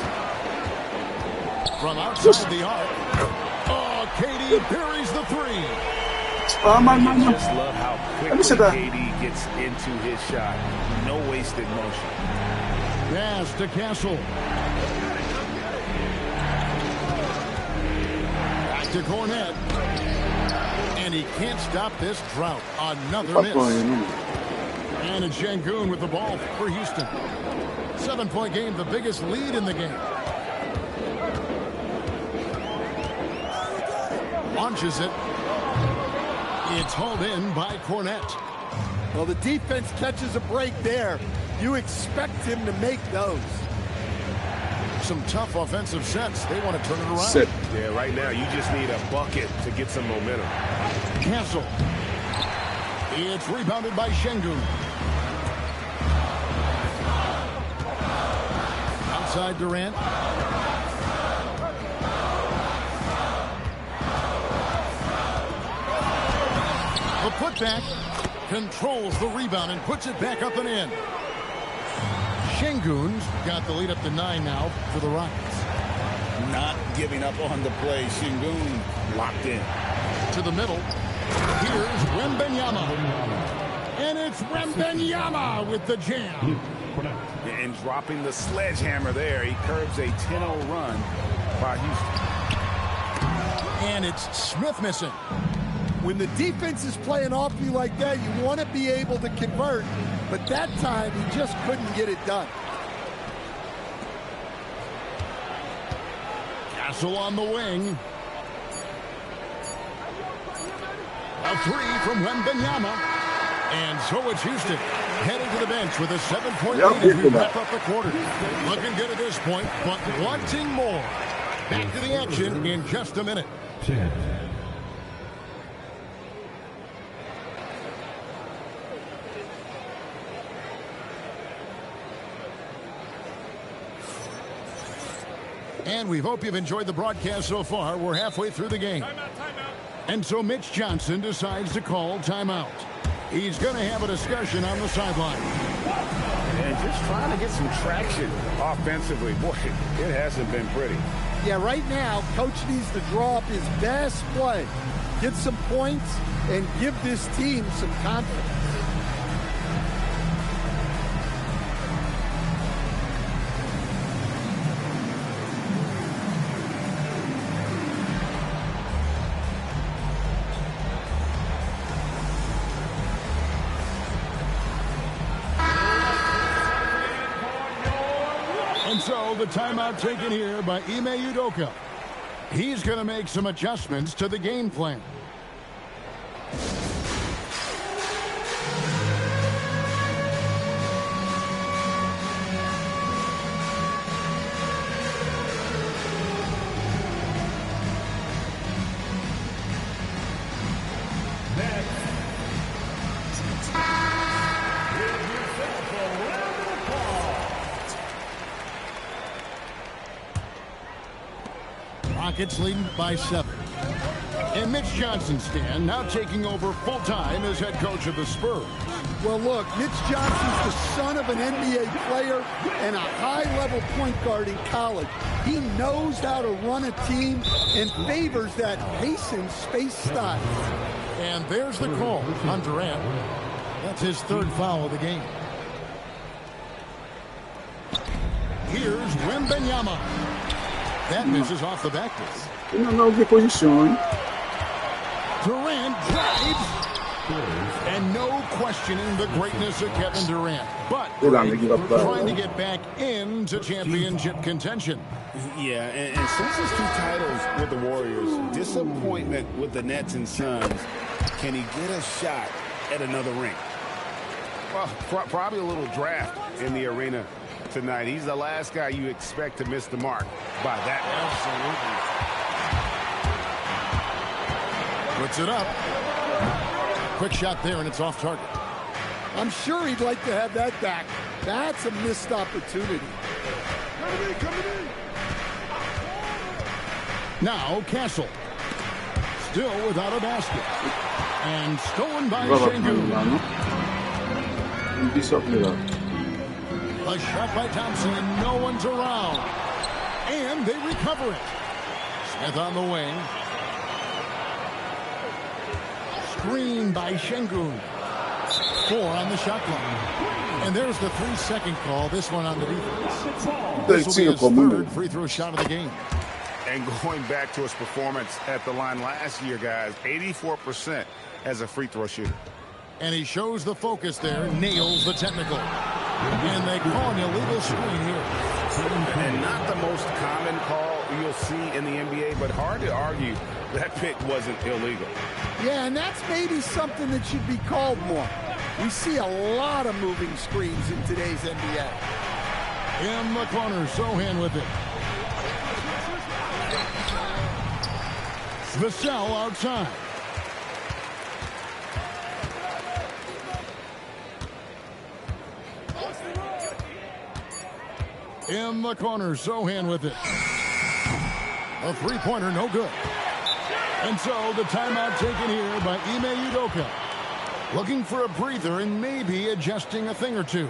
From outside the arc. Oh, KD buries the 3. I just love how quickly KD gets into his shot. No wasted motion. Pass to Castle. Back to Cornette. And he can't stop this drought. Another miss. And it's Şengün with the ball for Houston. 7-point game, the biggest lead in the game. Launches it. It's hauled in by Cornette. Well, the defense catches a break there. You expect him to make those. Some tough offensive sets. They want to turn it around. Set. Yeah, right now you just need a bucket to get some momentum. Castle. It's rebounded by Şengün. Outside Durant. The putback controls the rebound and puts it back up and in. Şengün's got the lead up to 9 now for the Rockets. Not giving up on the play. Şengün locked in. To the middle. Here's Wembanyama. And it's Wembanyama with the jam. And dropping the sledgehammer there. He curbs a 10-0 run by Houston. And it's Smith missing. When the defense is playing off you like that, you want to be able to convert. But that time, he just couldn't get it done. Castle on the wing. A 3 from Wembanyama. And so it's Houston heading to the bench with a 7-point lead as we wrap up the quarter. Looking good at this point, but wanting more. Back to the action in just a minute. 10. And we hope you've enjoyed the broadcast so far. We're halfway through the game. And so Mitch Johnson decides to call timeout. He's going to have a discussion on the sideline. And just trying to get some traction offensively. Boy, it hasn't been pretty. Yeah, right now, Coach needs to draw up his best play, get some points, and give this team some confidence. And so the timeout taken here by Ime Udoka. He's going to make some adjustments to the game plan. Rockets leading by 7. And Mitch Johnson, Stan, now taking over full-time as head coach of the Spurs. Well, look, Mitch Johnson's the son of an NBA player and a high-level point guard in college. He knows how to run a team and favors that pace and space style. And there's the call on Durant. That's his third foul of the game. Here's Wembanyama. That misses off the backboard. Não vê posição. Durant drives. And no questioning the greatness of Kevin Durant. But trying to get back into championship contention. Yeah, and since his 2 titles with the Warriors, disappointment with the Nets and Suns, can he get a shot at another ring? Well, probably a little draft in the arena tonight. He's the last guy you expect to miss the mark by that. Absolutely. Puts it up. Quick shot there, and it's off target. I'm sure he'd like to have that back. That's a missed opportunity. Coming in. Now, Castle. Still without a basket. And stolen by Şengün. A shot by Thompson, and no one's around. And they recover it. Smith on the wing. Screen by Şengün. 4 on the shot clock. And there's the 3-second call. This one on the defense. This will be his third free throw shot of the game. And going back to his performance at the line last year, guys, 84% as a free throw shooter. And he shows the focus there, nails the technical. And they call an illegal screen here. And not the most common call you'll see in the NBA, but hard to argue that pick wasn't illegal. Yeah, and that's maybe something that should be called more. We see a lot of moving screens in today's NBA. In the corner, Sochan with it. Vassell outside. In the corner, Sochan with it. A three-pointer, no good. And so the timeout taken here by Ime Udoka. Looking for a breather and maybe adjusting a thing or two.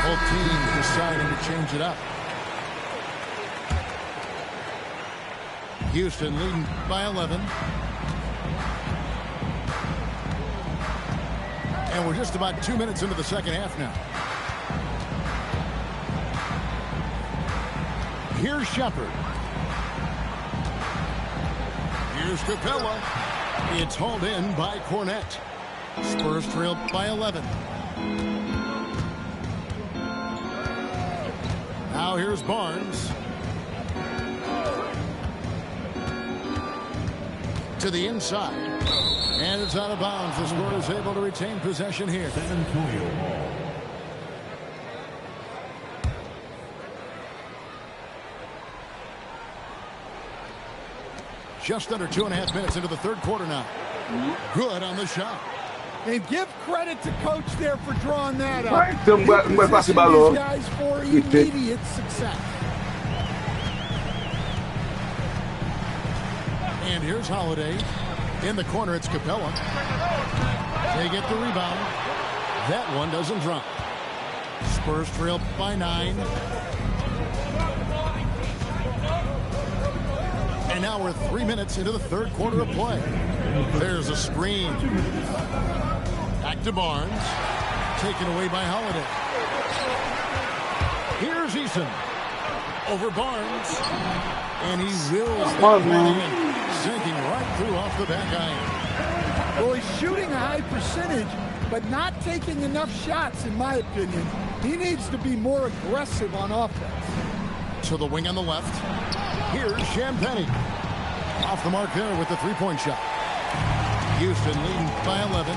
Both teams deciding to change it up. Houston leading by 11. And we're just about 2 minutes into the second half now. Here's Shepherd. Here's Capella. It's hauled in by Cornette. Spurs trail by 11. Now here's Barnes. To the inside. And it's out of bounds. The scorer is able to retain possession here. Just under 2.5 minutes into the third quarter now. Good on the shot. And give credit to coach there for drawing that up. These guys for immediate success. And here's Holiday. In the corner, it's Capella. They get the rebound. That one doesn't drop. Spurs trail by 9. And now we're 3 minutes into the third quarter of play. There's a screen. Back to Barnes. Taken away by Holiday. Here's Eason. Over Barnes. And he wills that in. Sinking right through off the back iron. Well, he's shooting a high percentage, but not taking enough shots, in my opinion. He needs to be more aggressive on offense. To the wing on the left. Here's Champagnie. Off the mark there with the three-point shot. Houston leading by 11.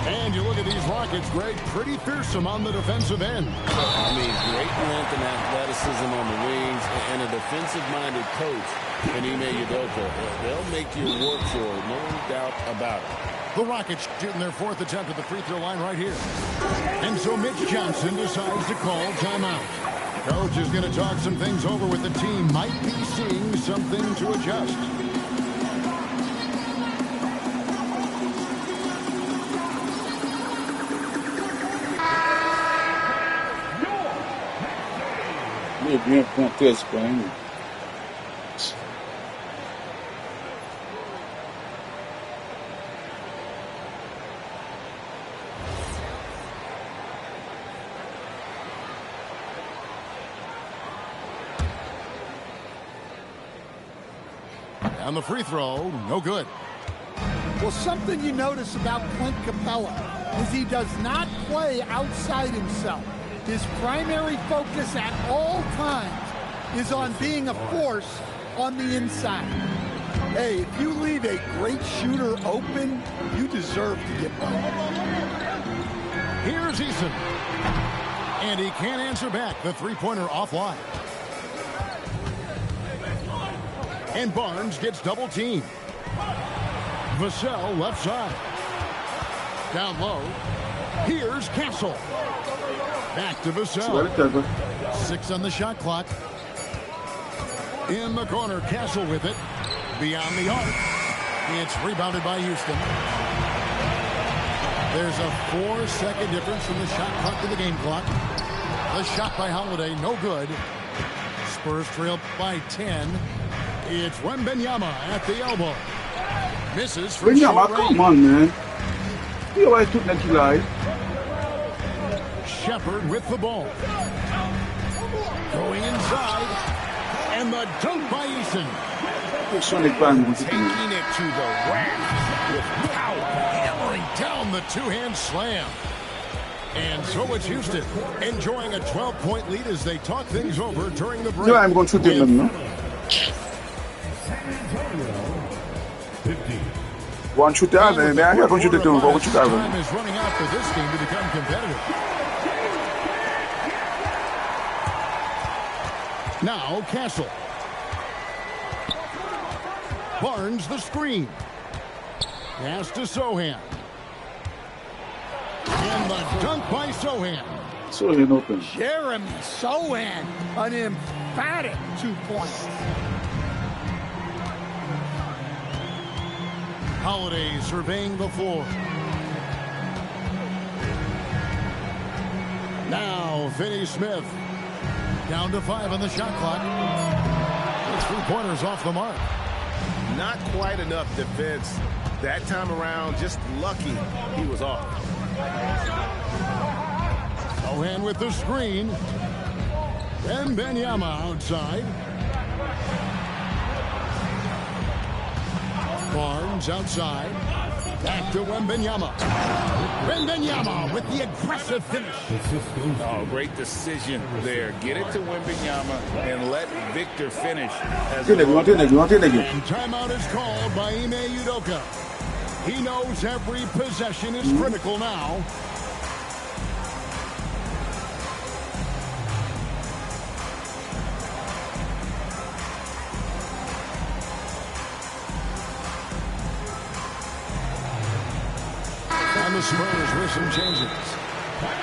And you look at these Rockets, Greg, pretty fearsome on the defensive end. I mean, great length and athleticism on the wings, and a defensive-minded coach in Ime Udoka. They'll make you work for it, no doubt about it. The Rockets shooting their fourth attempt at the free throw line right here. And so Mitch Johnson decides to call timeout. Coach is going to talk some things over with the team. Might be seeing something to adjust. bien com 13 points ainda. And the free throw, no good. Well, something you notice about Clint Capella is he does not play outside himself. His primary focus at all times is on being a force on the inside. Hey, if you leave a great shooter open, you deserve to get one. Here's Eason. And he can't answer back. The three-pointer offline. And Barnes gets double-teamed. Vassell left side. Down low. Here's Castle. Back to Vassell. 6 on the shot clock. In the corner, Castle with it. Beyond the arc. It's rebounded by Houston. There's a 4-second difference from the shot clock to the game clock. The shot by Holiday, no good. Spurs trail by 10. It's Wembanyama at the elbow. Misses for Wembanyama, come on, man. You always took that live. Shepard with the ball. Going inside. And the dunk by Eason. Taking it to the rack with power. Hammering down the two-hand slam. And so it's Houston enjoying a 12-point lead as they talk things over during the break. Yeah, I'm going to shoot them, no? One shoot out, man. I got to shoot it down. What you got? Time is running out for this game to become competitive. Now Castle. Barnes the screen. Pass to Sohan. And the dunk by Sohan. Sohan open. Jeremy Sohan, an emphatic 2 points. Holiday surveying the floor. Now Finney-Smith. Down to 5 on the shot clock. The three-pointers off the mark. Not quite enough defense that time around. Just lucky he was off. Sohan with the screen. Wembanyama outside. Barnes outside. Back to Wembanyama. Wembanyama with the aggressive finish. Oh, great decision there. Get it to Wembanyama and let Victor finish. Timeout is called by Ime Udoka. He knows every possession is critical now. And the Spurs with some changes.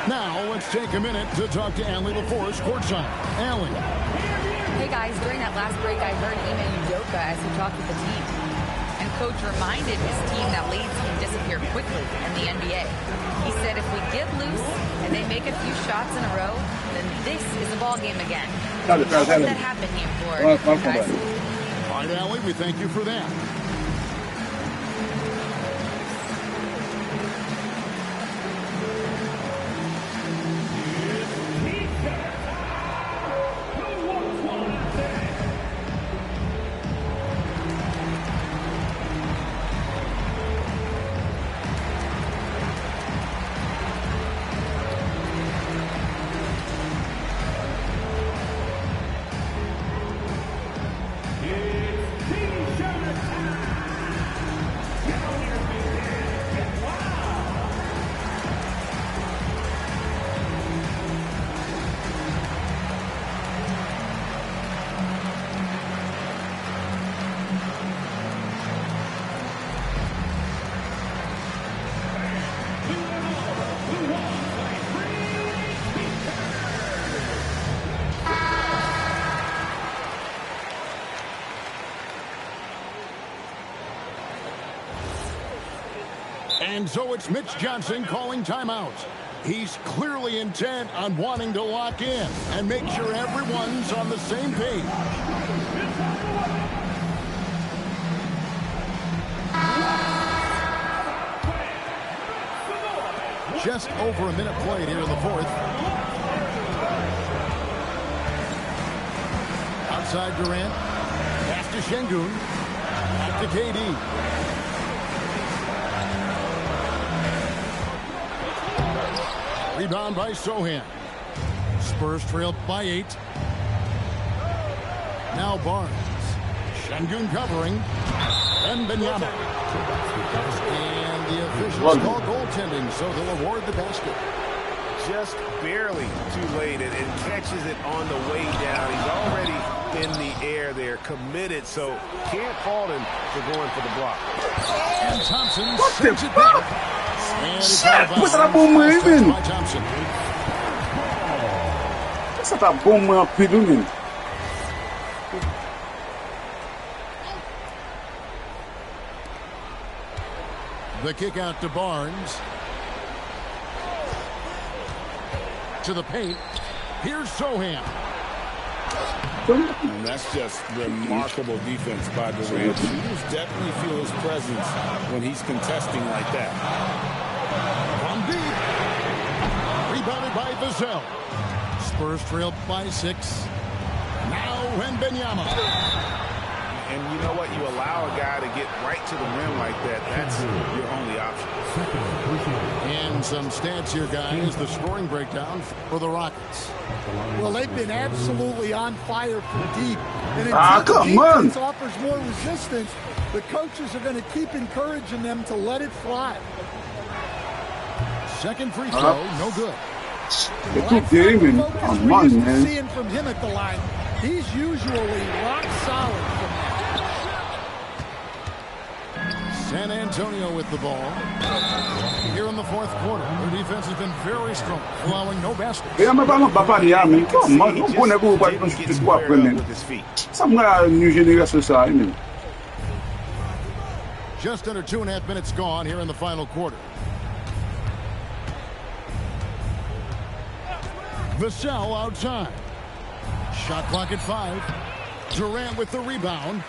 Now let's take a minute to talk to Allie LaForce courtside. Allie. Hey guys, during that last break I heard Ime Udoka as he talked with the team. And coach reminded his team that leads can disappear quickly in the NBA. He said if we get loose and they make a few shots in a row, then this is the ball game again. Don't let that happen here for guys. All right, Allie, we thank you for that. And so it's Mitch Johnson calling timeout. He's clearly intent on wanting to lock in and make sure everyone's on the same page. Just over a minute played here in the fourth. Outside Durant. Pass to Şengün. Back to KD. Rebound by Sochan. Spurs trailed by 8. Now Barnes. Şengün covering. And Wembanyama. And the officials call goaltending, so they'll award the basket. Just barely too late and catches it on the way down. He's already in the air there, committed, so can't fault him for going for the block. And Thompson sends it back. Shit, what's that boom moving? What's that boom moving? The kick out to Barnes. To the paint. Here's Sochan. And that's just remarkable defense by Durant. Shooters definitely feel his presence when he's contesting like that. From deep. Rebounded by Vassell. Spurs trailed by 6. Now Wembanyama. And you know what? You allow a guy to get right to the rim like that. That's your only option. And some stats here, guys. The scoring breakdown for the Rockets. Well, they've been absolutely on fire from deep. And until the defense offers more resistance, the coaches are going to keep encouraging them to let it fly. Second free throw, no good. Come on, man. Seeing from him at the line, he's usually rock solid from that. San Antonio with the ball. Here in the fourth quarter, their defense has been very strong, allowing no baskets. Come on, new generation side. Just under 2.5 minutes gone here in the final quarter. Vassell outside. Shot clock at 5. Durant with the rebound.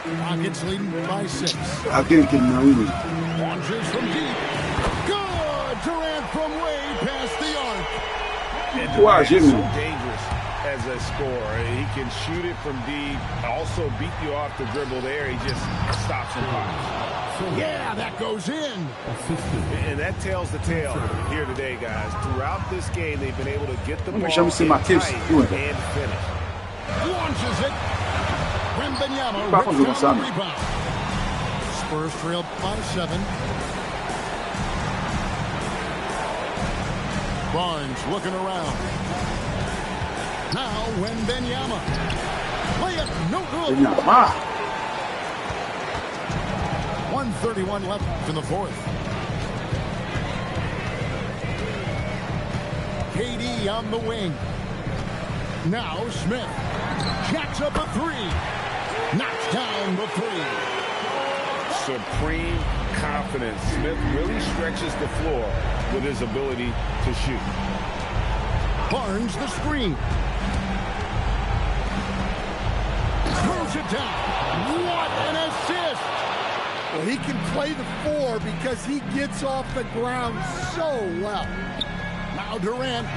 Rockets leading by 6. I can't get no easy. Launches from deep. Good! Durant from way past the arc. And Durant's so dangerous as a scorer. He can shoot it from deep, also beat you off the dribble there. He just stops and pops. Yeah, that goes in. And that tells the tale here today, guys. Throughout this game, they've been able to get the ball and finish. Launches it. Wembanyama rips down the rebound. Spurs trailed by 7. Barnes looking around. Now Wembanyama. Play it, no good. 1:31 left in the fourth. KD on the wing. Now Smith. Jacks up a 3. Knocks down the 3. Supreme confidence. Smith really stretches the floor with his ability to shoot. Barnes the screen. Throws it down. What an assist! Well, he can play the 4 because he gets off the ground so well. Now Durant.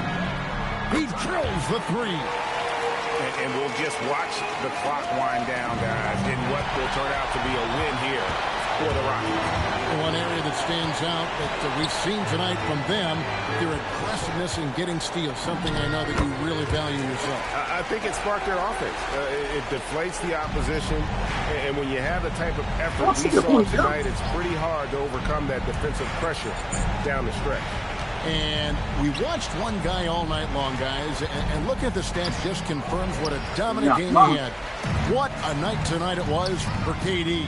He drills the 3. And we'll just watch the clock wind down, guys, in what will turn out to be a win here for the Rockets. One area that stands out that we've seen tonight from them, their aggressiveness in getting steals, something I know that you really value yourself. I think it sparked their offense. It deflates the opposition, and when you have the type of effort we saw tonight, it's pretty hard to overcome that defensive pressure down the stretch. And we watched one guy all night long, guys, and look at the stats just confirms what a dominant game he had. What a night tonight it was for KD.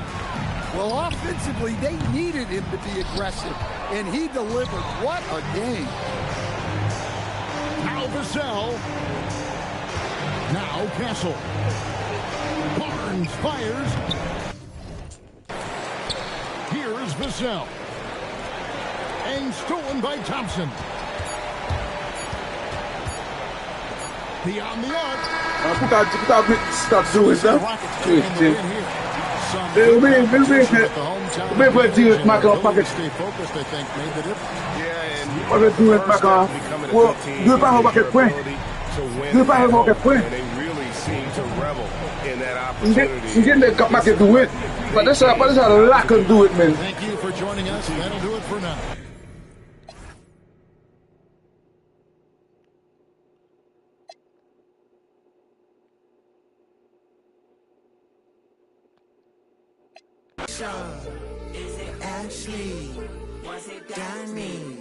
Well, offensively, they needed him to be aggressive, and he delivered. What a game. Now Vassell. Now Castle. Barnes fires. Here's Vassell. And stolen by Thompson. Beyond the arc. Stop doing stuff. We'll put Jesus back on pocket. Stay focused, I think, made the difference. Yeah, and We'll do it back on. Well, do it back on pocket point. Do it back on pocket point. And they really seem to revel in that opportunity. You get that back and do it. But that's how the lack can do it, man. Thank you for joining us. That'll do it for now. Is it Ashley? Was it Danny?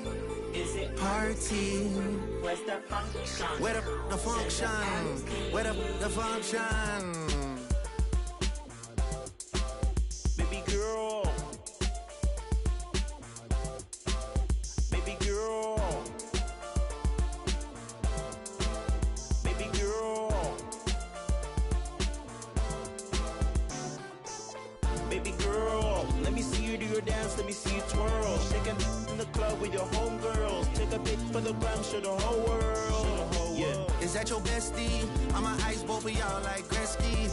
Is it Party? Where's the function? Where the function? Where the function? Baby girl. Baby girl. Baby girl. Baby girl, let me see you do your dance, let me see you twirl. Shaking in the club with your homegirls. Take a pic for the gram, show the whole world. Yeah. Is that your bestie? I'm an ice boat for y'all like Gretzky.